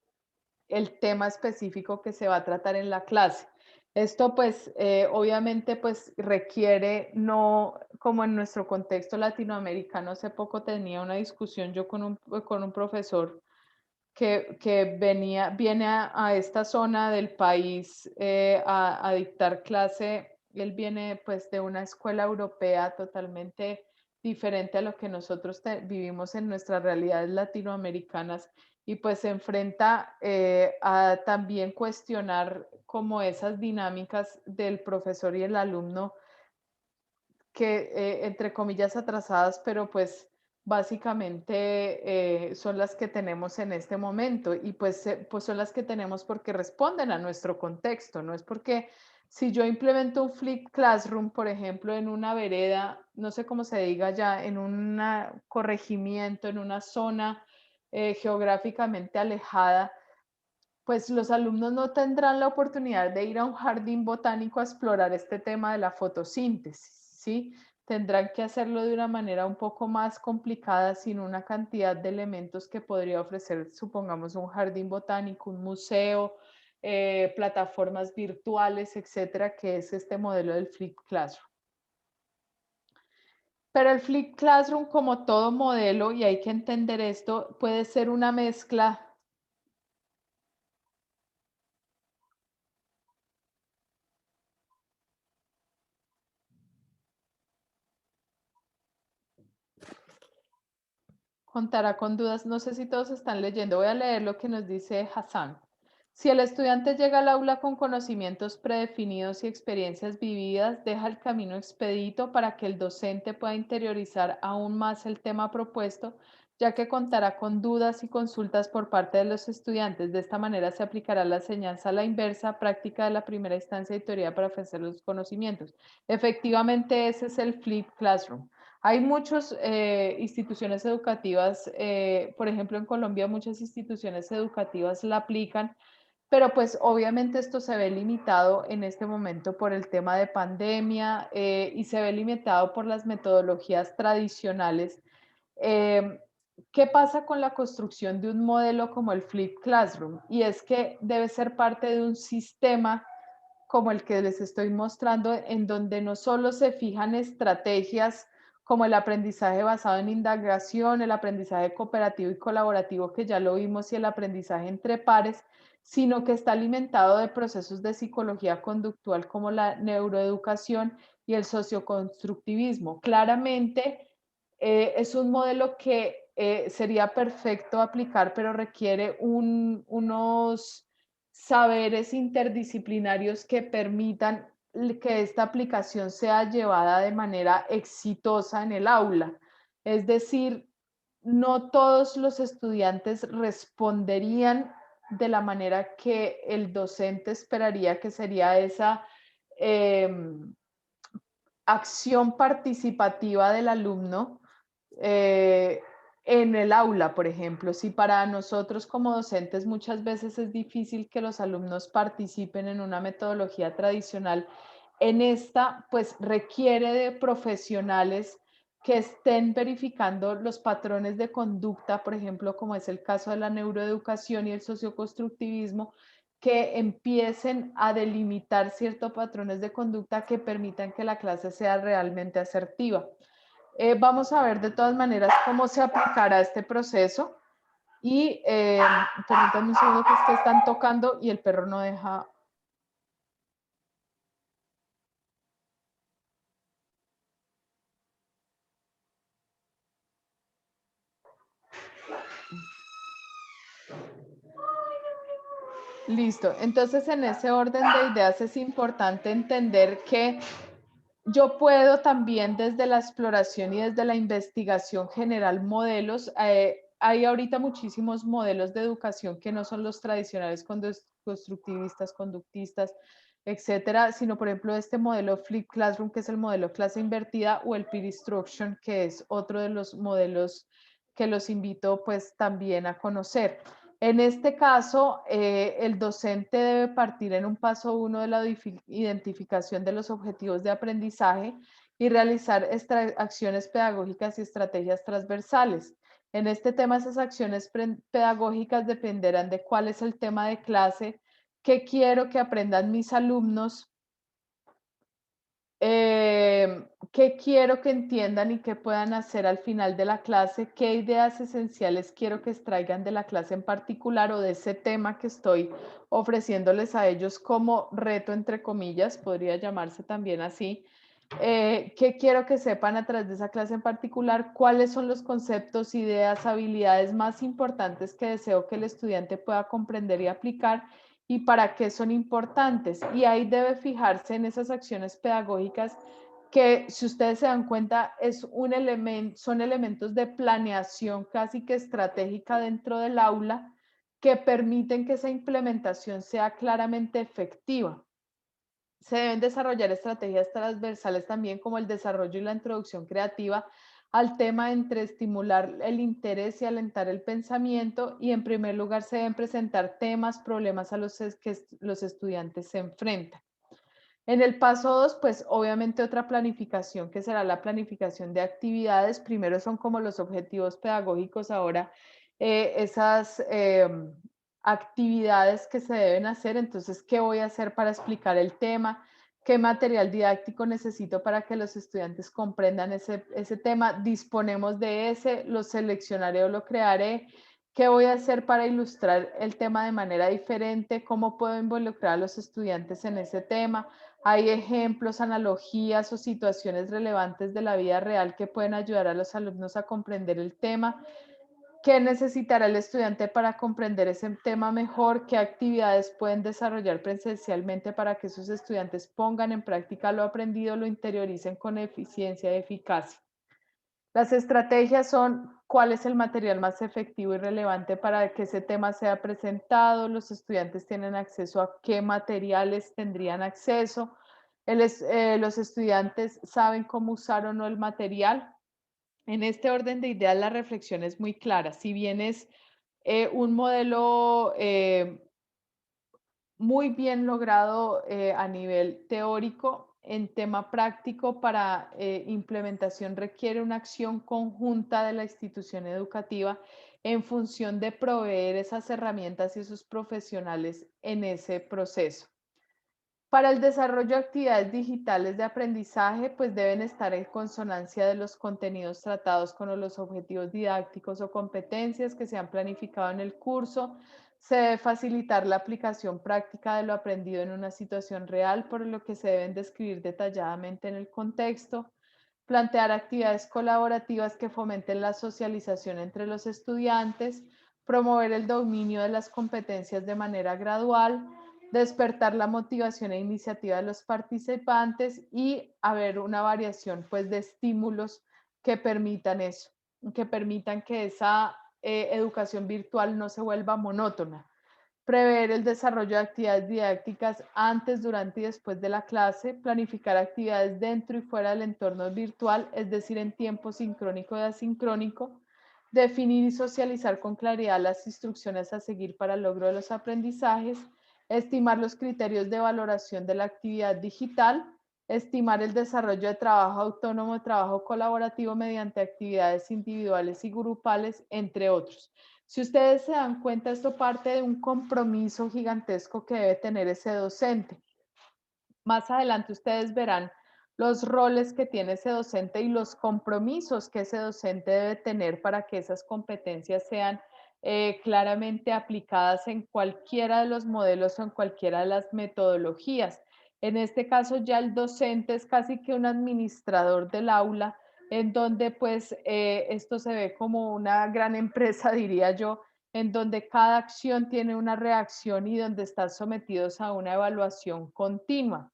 el tema específico que se va a tratar en la clase. Esto pues obviamente pues requiere, no como en nuestro contexto latinoamericano, hace poco tenía una discusión yo con un profesor que viene a esta zona del país a dictar clase. Él viene pues de una escuela europea totalmente diferente a lo que nosotros vivimos en nuestras realidades latinoamericanas, y pues se enfrenta a también cuestionar como esas dinámicas del profesor y el alumno entre comillas atrasadas, pero pues básicamente son las que tenemos en este momento y pues son las que tenemos porque responden a nuestro contexto, no es porque si yo implemento un Flipped Classroom, por ejemplo, en una vereda, no sé cómo se diga ya, en un corregimiento, en una zona geográficamente alejada, pues los alumnos no tendrán la oportunidad de ir a un jardín botánico a explorar este tema de la fotosíntesis, ¿sí? Tendrán que hacerlo de una manera un poco más complicada, sin una cantidad de elementos que podría ofrecer, supongamos, un jardín botánico, un museo, plataformas virtuales, etcétera, que es este modelo del Flipped Classroom. Pero el Flipped Classroom, como todo modelo, y hay que entender esto, puede ser una mezcla. Contará con dudas. No sé si todos están leyendo. Voy a leer lo que nos dice Hassan. Si el estudiante llega al aula con conocimientos predefinidos y experiencias vividas, deja el camino expedito para que el docente pueda interiorizar aún más el tema propuesto, ya que contará con dudas y consultas por parte de los estudiantes. De esta manera se aplicará la enseñanza a la inversa, práctica de la primera instancia y teoría para ofrecer los conocimientos. Efectivamente, ese es el Flipped Classroom. Hay muchas instituciones educativas, por ejemplo, en Colombia muchas instituciones educativas la aplican, pero pues obviamente esto se ve limitado en este momento por el tema de pandemia y se ve limitado por las metodologías tradicionales. ¿Qué pasa con la construcción de un modelo como el Flipped Classroom? Y es que debe ser parte de un sistema como el que les estoy mostrando, en donde no solo se fijan estrategias como el aprendizaje basado en indagación, el aprendizaje cooperativo y colaborativo, que ya lo vimos, y el aprendizaje entre pares, sino que está alimentado de procesos de psicología conductual como la neuroeducación y el socioconstructivismo. Claramente es un modelo que sería perfecto aplicar, pero requiere unos saberes interdisciplinarios que permitan que esta aplicación sea llevada de manera exitosa en el aula. Es decir, no todos los estudiantes responderían de la manera que el docente esperaría, que sería esa acción participativa del alumno en el aula, por ejemplo. Si para nosotros como docentes muchas veces es difícil que los alumnos participen en una metodología tradicional, en esta pues requiere de profesionales que estén verificando los patrones de conducta, por ejemplo, como es el caso de la neuroeducación y el socioconstructivismo, que empiecen a delimitar ciertos patrones de conducta que permitan que la clase sea realmente asertiva. Vamos a ver de todas maneras cómo se aplicará este proceso y permítanme un segundo, que es que están tocando y el perro no deja. Listo, entonces en ese orden de ideas es importante entender que yo puedo también desde la exploración y desde la investigación generar modelos. Hay ahorita muchísimos modelos de educación que no son los tradicionales constructivistas, conductistas, etcétera, sino por ejemplo este modelo Flipped Classroom, que es el modelo clase invertida, o el Peer Instruction, que es otro de los modelos que los invito pues también a conocer. En este caso, el docente debe partir en un paso 1 de la identificación de los objetivos de aprendizaje y realizar acciones pedagógicas y estrategias transversales. En este tema, esas acciones pedagógicas dependerán de cuál es el tema de clase, qué quiero que aprendan mis alumnos, qué quiero que entiendan y qué puedan hacer al final de la clase, qué ideas esenciales quiero que extraigan de la clase en particular o de ese tema que estoy ofreciéndoles a ellos como reto, entre comillas, podría llamarse también así. ¿Qué quiero que sepan a través de esa clase en particular? ¿Cuáles son los conceptos, ideas, habilidades más importantes que deseo que el estudiante pueda comprender y aplicar? ¿Y para qué son importantes? Y ahí debe fijarse en esas acciones pedagógicas que si ustedes se dan cuenta son elementos de planeación casi que estratégica dentro del aula que permiten que esa implementación sea claramente efectiva. Se deben desarrollar estrategias transversales también como el desarrollo y la introducción creativa al tema entre estimular el interés y alentar el pensamiento, y en primer lugar se deben presentar temas, problemas a los que los estudiantes se enfrentan. En el paso 2, pues obviamente otra planificación que será la planificación de actividades. Primero son como los objetivos pedagógicos, ahora esas actividades que se deben hacer. Entonces, ¿qué voy a hacer para explicar el tema? ¿Qué material didáctico necesito para que los estudiantes comprendan ese tema? Disponemos de ese, lo seleccionaré o lo crearé. ¿Qué voy a hacer para ilustrar el tema de manera diferente? ¿Cómo puedo involucrar a los estudiantes en ese tema? Hay ejemplos, analogías o situaciones relevantes de la vida real que pueden ayudar a los alumnos a comprender el tema. ¿Qué necesitará el estudiante para comprender ese tema mejor? ¿Qué actividades pueden desarrollar presencialmente para que esos estudiantes pongan en práctica lo aprendido, lo interioricen con eficiencia y eficacia? Las estrategias son cuál es el material más efectivo y relevante para que ese tema sea presentado, los estudiantes tienen acceso a qué materiales tendrían acceso, los estudiantes saben cómo usar o no el material. En este orden de ideas la reflexión es muy clara. Si bien es un modelo muy bien logrado a nivel teórico, en tema práctico para implementación requiere una acción conjunta de la institución educativa en función de proveer esas herramientas y esos profesionales en ese proceso. Para el desarrollo de actividades digitales de aprendizaje, pues deben estar en consonancia de los contenidos tratados con los objetivos didácticos o competencias que se han planificado en el curso. Se debe facilitar la aplicación práctica de lo aprendido en una situación real, por lo que se deben describir detalladamente en el contexto. Plantear actividades colaborativas que fomenten la socialización entre los estudiantes. Promover el dominio de las competencias de manera gradual. Despertar la motivación e iniciativa de los participantes y haber una variación pues de estímulos que permitan eso, que permitan que esa educación virtual no se vuelva monótona. Prever el desarrollo de actividades didácticas antes, durante y después de la clase. Planificar actividades dentro y fuera del entorno virtual, es decir, en tiempo sincrónico y asincrónico. Definir y socializar con claridad las instrucciones a seguir para el logro de los aprendizajes. Estimar los criterios de valoración de la actividad digital. Estimar el desarrollo de trabajo autónomo, trabajo colaborativo mediante actividades individuales y grupales, entre otros. Si ustedes se dan cuenta, esto parte de un compromiso gigantesco que debe tener ese docente. Más adelante ustedes verán los roles que tiene ese docente y los compromisos que ese docente debe tener para que esas competencias sean claramente aplicadas en cualquiera de los modelos o en cualquiera de las metodologías. En este caso ya el docente es casi que un administrador del aula, en donde pues esto se ve como una gran empresa, diría yo, en donde cada acción tiene una reacción y donde están sometidos a una evaluación continua.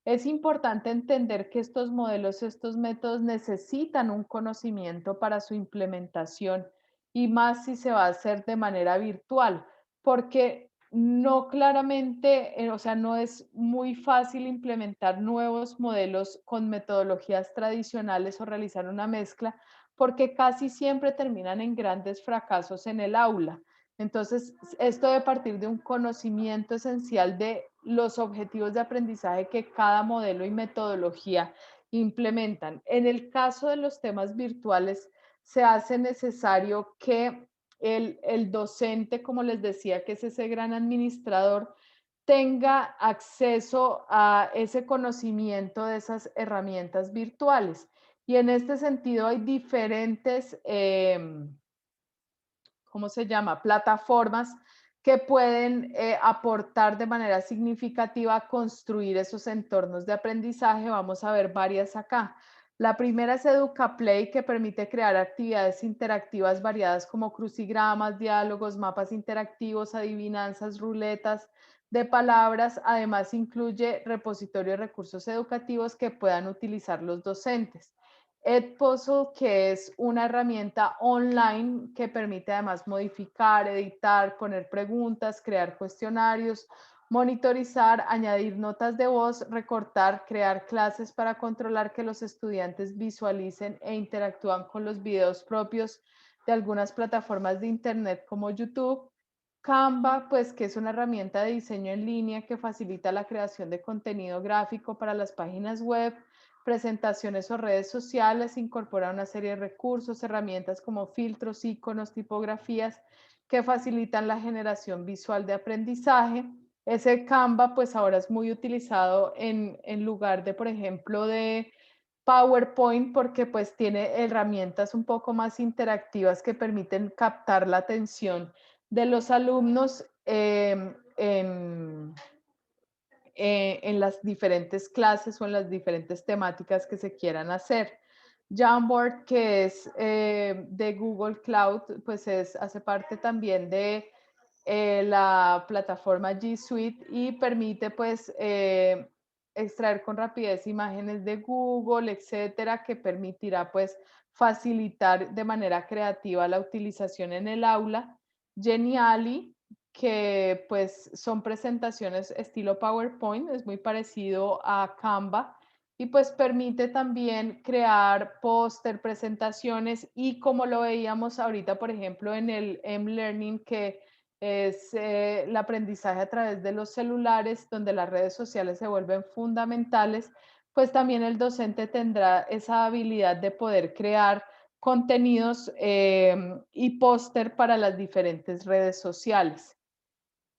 Es importante entender que estos modelos, estos métodos necesitan un conocimiento para su implementación, y más si se va a hacer de manera virtual, porque no claramente, o sea, no es muy fácil implementar nuevos modelos con metodologías tradicionales o realizar una mezcla, porque casi siempre terminan en grandes fracasos en el aula. Entonces, esto debe partir de un conocimiento esencial de los objetivos de aprendizaje que cada modelo y metodología implementan. En el caso de los temas virtuales, se hace necesario que el docente, como les decía, que es ese gran administrador, tenga acceso a ese conocimiento de esas herramientas virtuales. Y en este sentido hay diferentes, ¿cómo se llama? Plataformas que pueden aportar de manera significativa a construir esos entornos de aprendizaje. Vamos a ver varias acá. La primera es EducaPlay, que permite crear actividades interactivas variadas como crucigramas, diálogos, mapas interactivos, adivinanzas, ruletas, de palabras. Además, incluye repositorio de recursos educativos que puedan utilizar los docentes. Edpuzzle, que es una herramienta online que permite además modificar, editar, poner preguntas, crear cuestionarios, monitorizar, añadir notas de voz, recortar, crear clases para controlar que los estudiantes visualicen e interactúan con los videos propios de algunas plataformas de internet como YouTube. Canva, pues que es una herramienta de diseño en línea que facilita la creación de contenido gráfico para las páginas web, presentaciones o redes sociales, incorpora una serie de recursos, herramientas como filtros, iconos, tipografías que facilitan la generación visual de aprendizaje. Ese Canva pues ahora es muy utilizado en lugar de, por ejemplo, de PowerPoint, porque pues tiene herramientas un poco más interactivas que permiten captar la atención de los alumnos en las diferentes clases o en las diferentes temáticas que se quieran hacer. Jamboard, que es de Google Cloud, pues hace parte también de la plataforma G Suite y permite pues extraer con rapidez imágenes de Google, etcétera, que permitirá pues facilitar de manera creativa la utilización en el aula. Geniali, que pues son presentaciones estilo PowerPoint, es muy parecido a Canva y pues permite también crear póster, presentaciones y como lo veíamos ahorita, por ejemplo, en el M-Learning, que es el aprendizaje a través de los celulares, donde las redes sociales se vuelven fundamentales, pues también el docente tendrá esa habilidad de poder crear contenidos y póster para las diferentes redes sociales.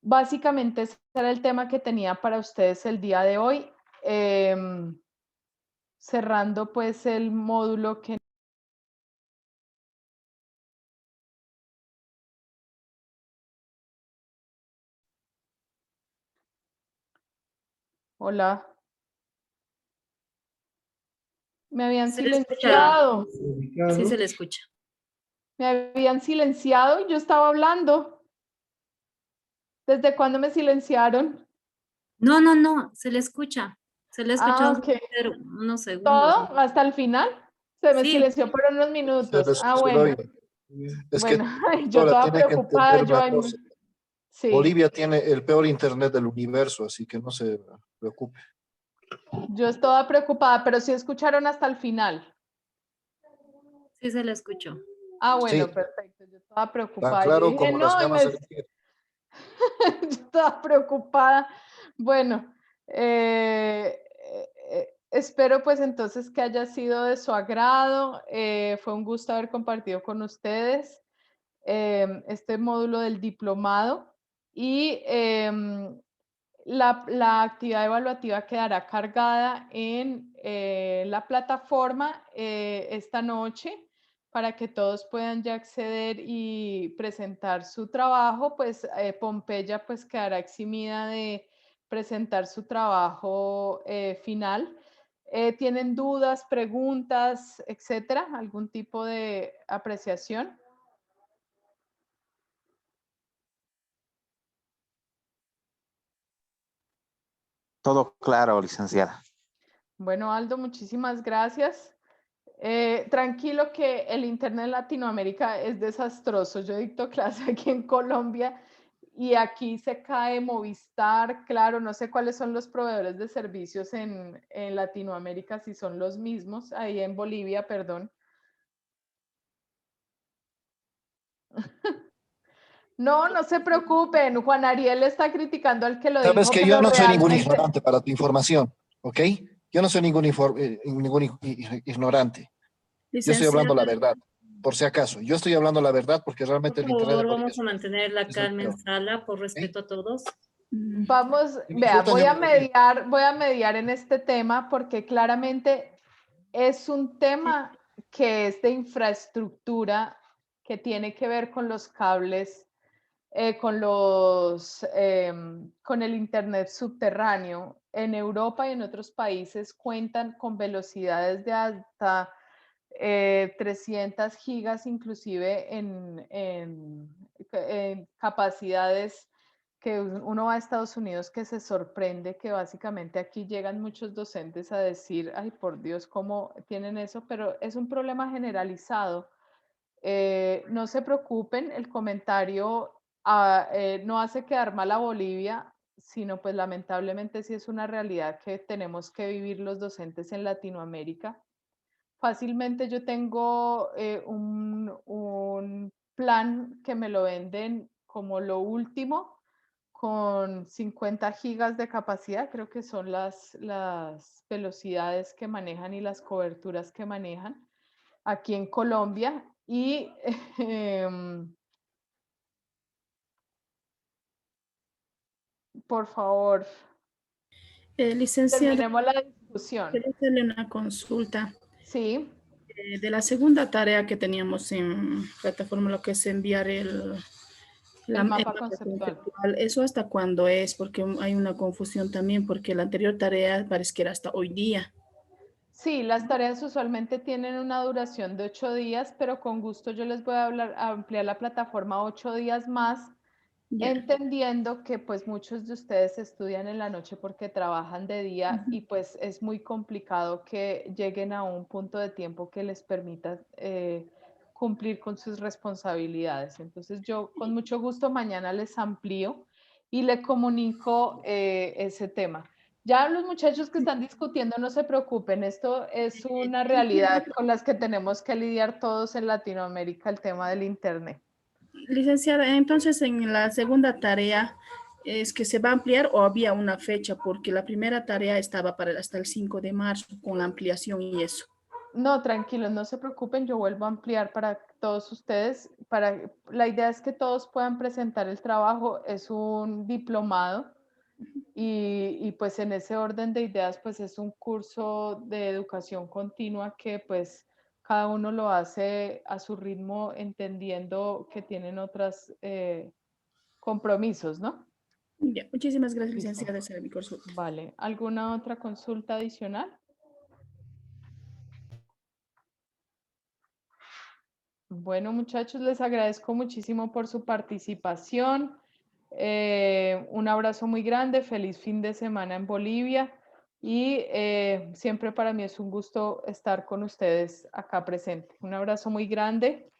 Básicamente ese era el tema que tenía para ustedes el día de hoy, cerrando pues el módulo que... Hola. Me habían silenciado. Sí, se le escucha. Me habían silenciado y yo estaba hablando. ¿Desde cuándo me silenciaron? No, no, no, se le escucha. Se le escucha Okay. unos segundos. ¿Todo? ¿Hasta el final? Se me Sí. silenció por unos minutos. Bueno. Es bueno, que yo toda tiene que preocupada. entender una cosa. Sí. Bolivia tiene el peor internet del universo, así que no se preocupe. Yo estaba preocupada, pero sí escucharon hasta el final. Sí, se le escuchó. Bueno, Sí. perfecto. Yo estaba preocupada. Tan claro yo dije, como no, las llamas del infierno. yo estaba preocupada. Bueno, espero pues entonces que haya sido de su agrado. Fue un gusto haber compartido con ustedes este módulo del diplomado y la actividad evaluativa quedará cargada en la plataforma esta noche para que todos puedan ya acceder y presentar su trabajo. Pues Pompeya pues quedará eximida de presentar su trabajo final. ¿Tienen dudas, preguntas, etcétera? ¿Algún tipo de apreciación? Todo claro, licenciada. Bueno, Aldo, muchísimas gracias. Tranquilo que el Internet en Latinoamérica es desastroso. Yo dicto clase aquí en Colombia y aquí se cae Movistar, claro, no sé cuáles son los proveedores de servicios en Latinoamérica, si son los mismos, ahí en Bolivia, perdón. No, no se preocupen, Juan Ariel está criticando al que lo dijo. Sabes que yo no soy ningún realmente... ignorante para tu información, ¿ok? Yo no soy ningún ignorante. Yo estoy hablando la verdad, por si acaso. Yo estoy hablando la verdad porque realmente Por favor, vamos a mantener la calma en sala por respeto a todos. Vamos, vea, voy a mediar en este tema porque claramente es un tema que es de infraestructura, que tiene que ver con los cables, con el internet subterráneo. En Europa y en otros países cuentan con velocidades de hasta 300 gigas, inclusive en capacidades que uno va a Estados Unidos que se sorprende que básicamente aquí llegan muchos docentes a decir, ay, por Dios, ¿cómo tienen eso? Pero es un problema generalizado. No se preocupen, el comentario no hace quedar mal a Bolivia, sino pues lamentablemente sí es una realidad que tenemos que vivir los docentes en Latinoamérica. Fácilmente yo tengo un plan que me lo venden como lo último, con 50 gigas de capacidad, creo que son las velocidades que manejan y las coberturas que manejan aquí en Colombia. Y por favor, licenciada, terminemos la discusión. quiero hacerle una consulta. Sí. De la segunda tarea que teníamos en plataforma, lo que es enviar el mapa conceptual. ¿Eso hasta cuándo es? Porque hay una confusión también, porque la anterior tarea parece que era hasta hoy día. Sí, las tareas usualmente tienen una duración de 8 días, pero con gusto yo les voy a ampliar la plataforma a 8 días más, entendiendo que pues muchos de ustedes estudian en la noche porque trabajan de día y pues es muy complicado que lleguen a un punto de tiempo que les permita cumplir con sus responsabilidades. Entonces yo con mucho gusto mañana les amplío y le comunico ese tema. Ya los muchachos que están discutiendo, no se preocupen, esto es una realidad con las que tenemos que lidiar todos en Latinoamérica, el tema del Internet. Licenciada, entonces en la segunda tarea, ¿es que se va a ampliar o había una fecha? Porque la primera tarea estaba para hasta el 5 de marzo con la ampliación y eso. No, tranquilos, no se preocupen, yo vuelvo a ampliar para todos ustedes. La idea es que todos puedan presentar el trabajo, es un diplomado y pues en ese orden de ideas pues es un curso de educación continua que pues cada uno lo hace a su ritmo entendiendo que tienen otros compromisos, ¿no? Ya, muchísimas gracias, licenciada. Esa era mi consulta. Vale, ¿alguna otra consulta adicional? Bueno, muchachos, les agradezco muchísimo por su participación. Un abrazo muy grande, feliz fin de semana en Bolivia y siempre para mí es un gusto estar con ustedes acá presente. Un abrazo muy grande.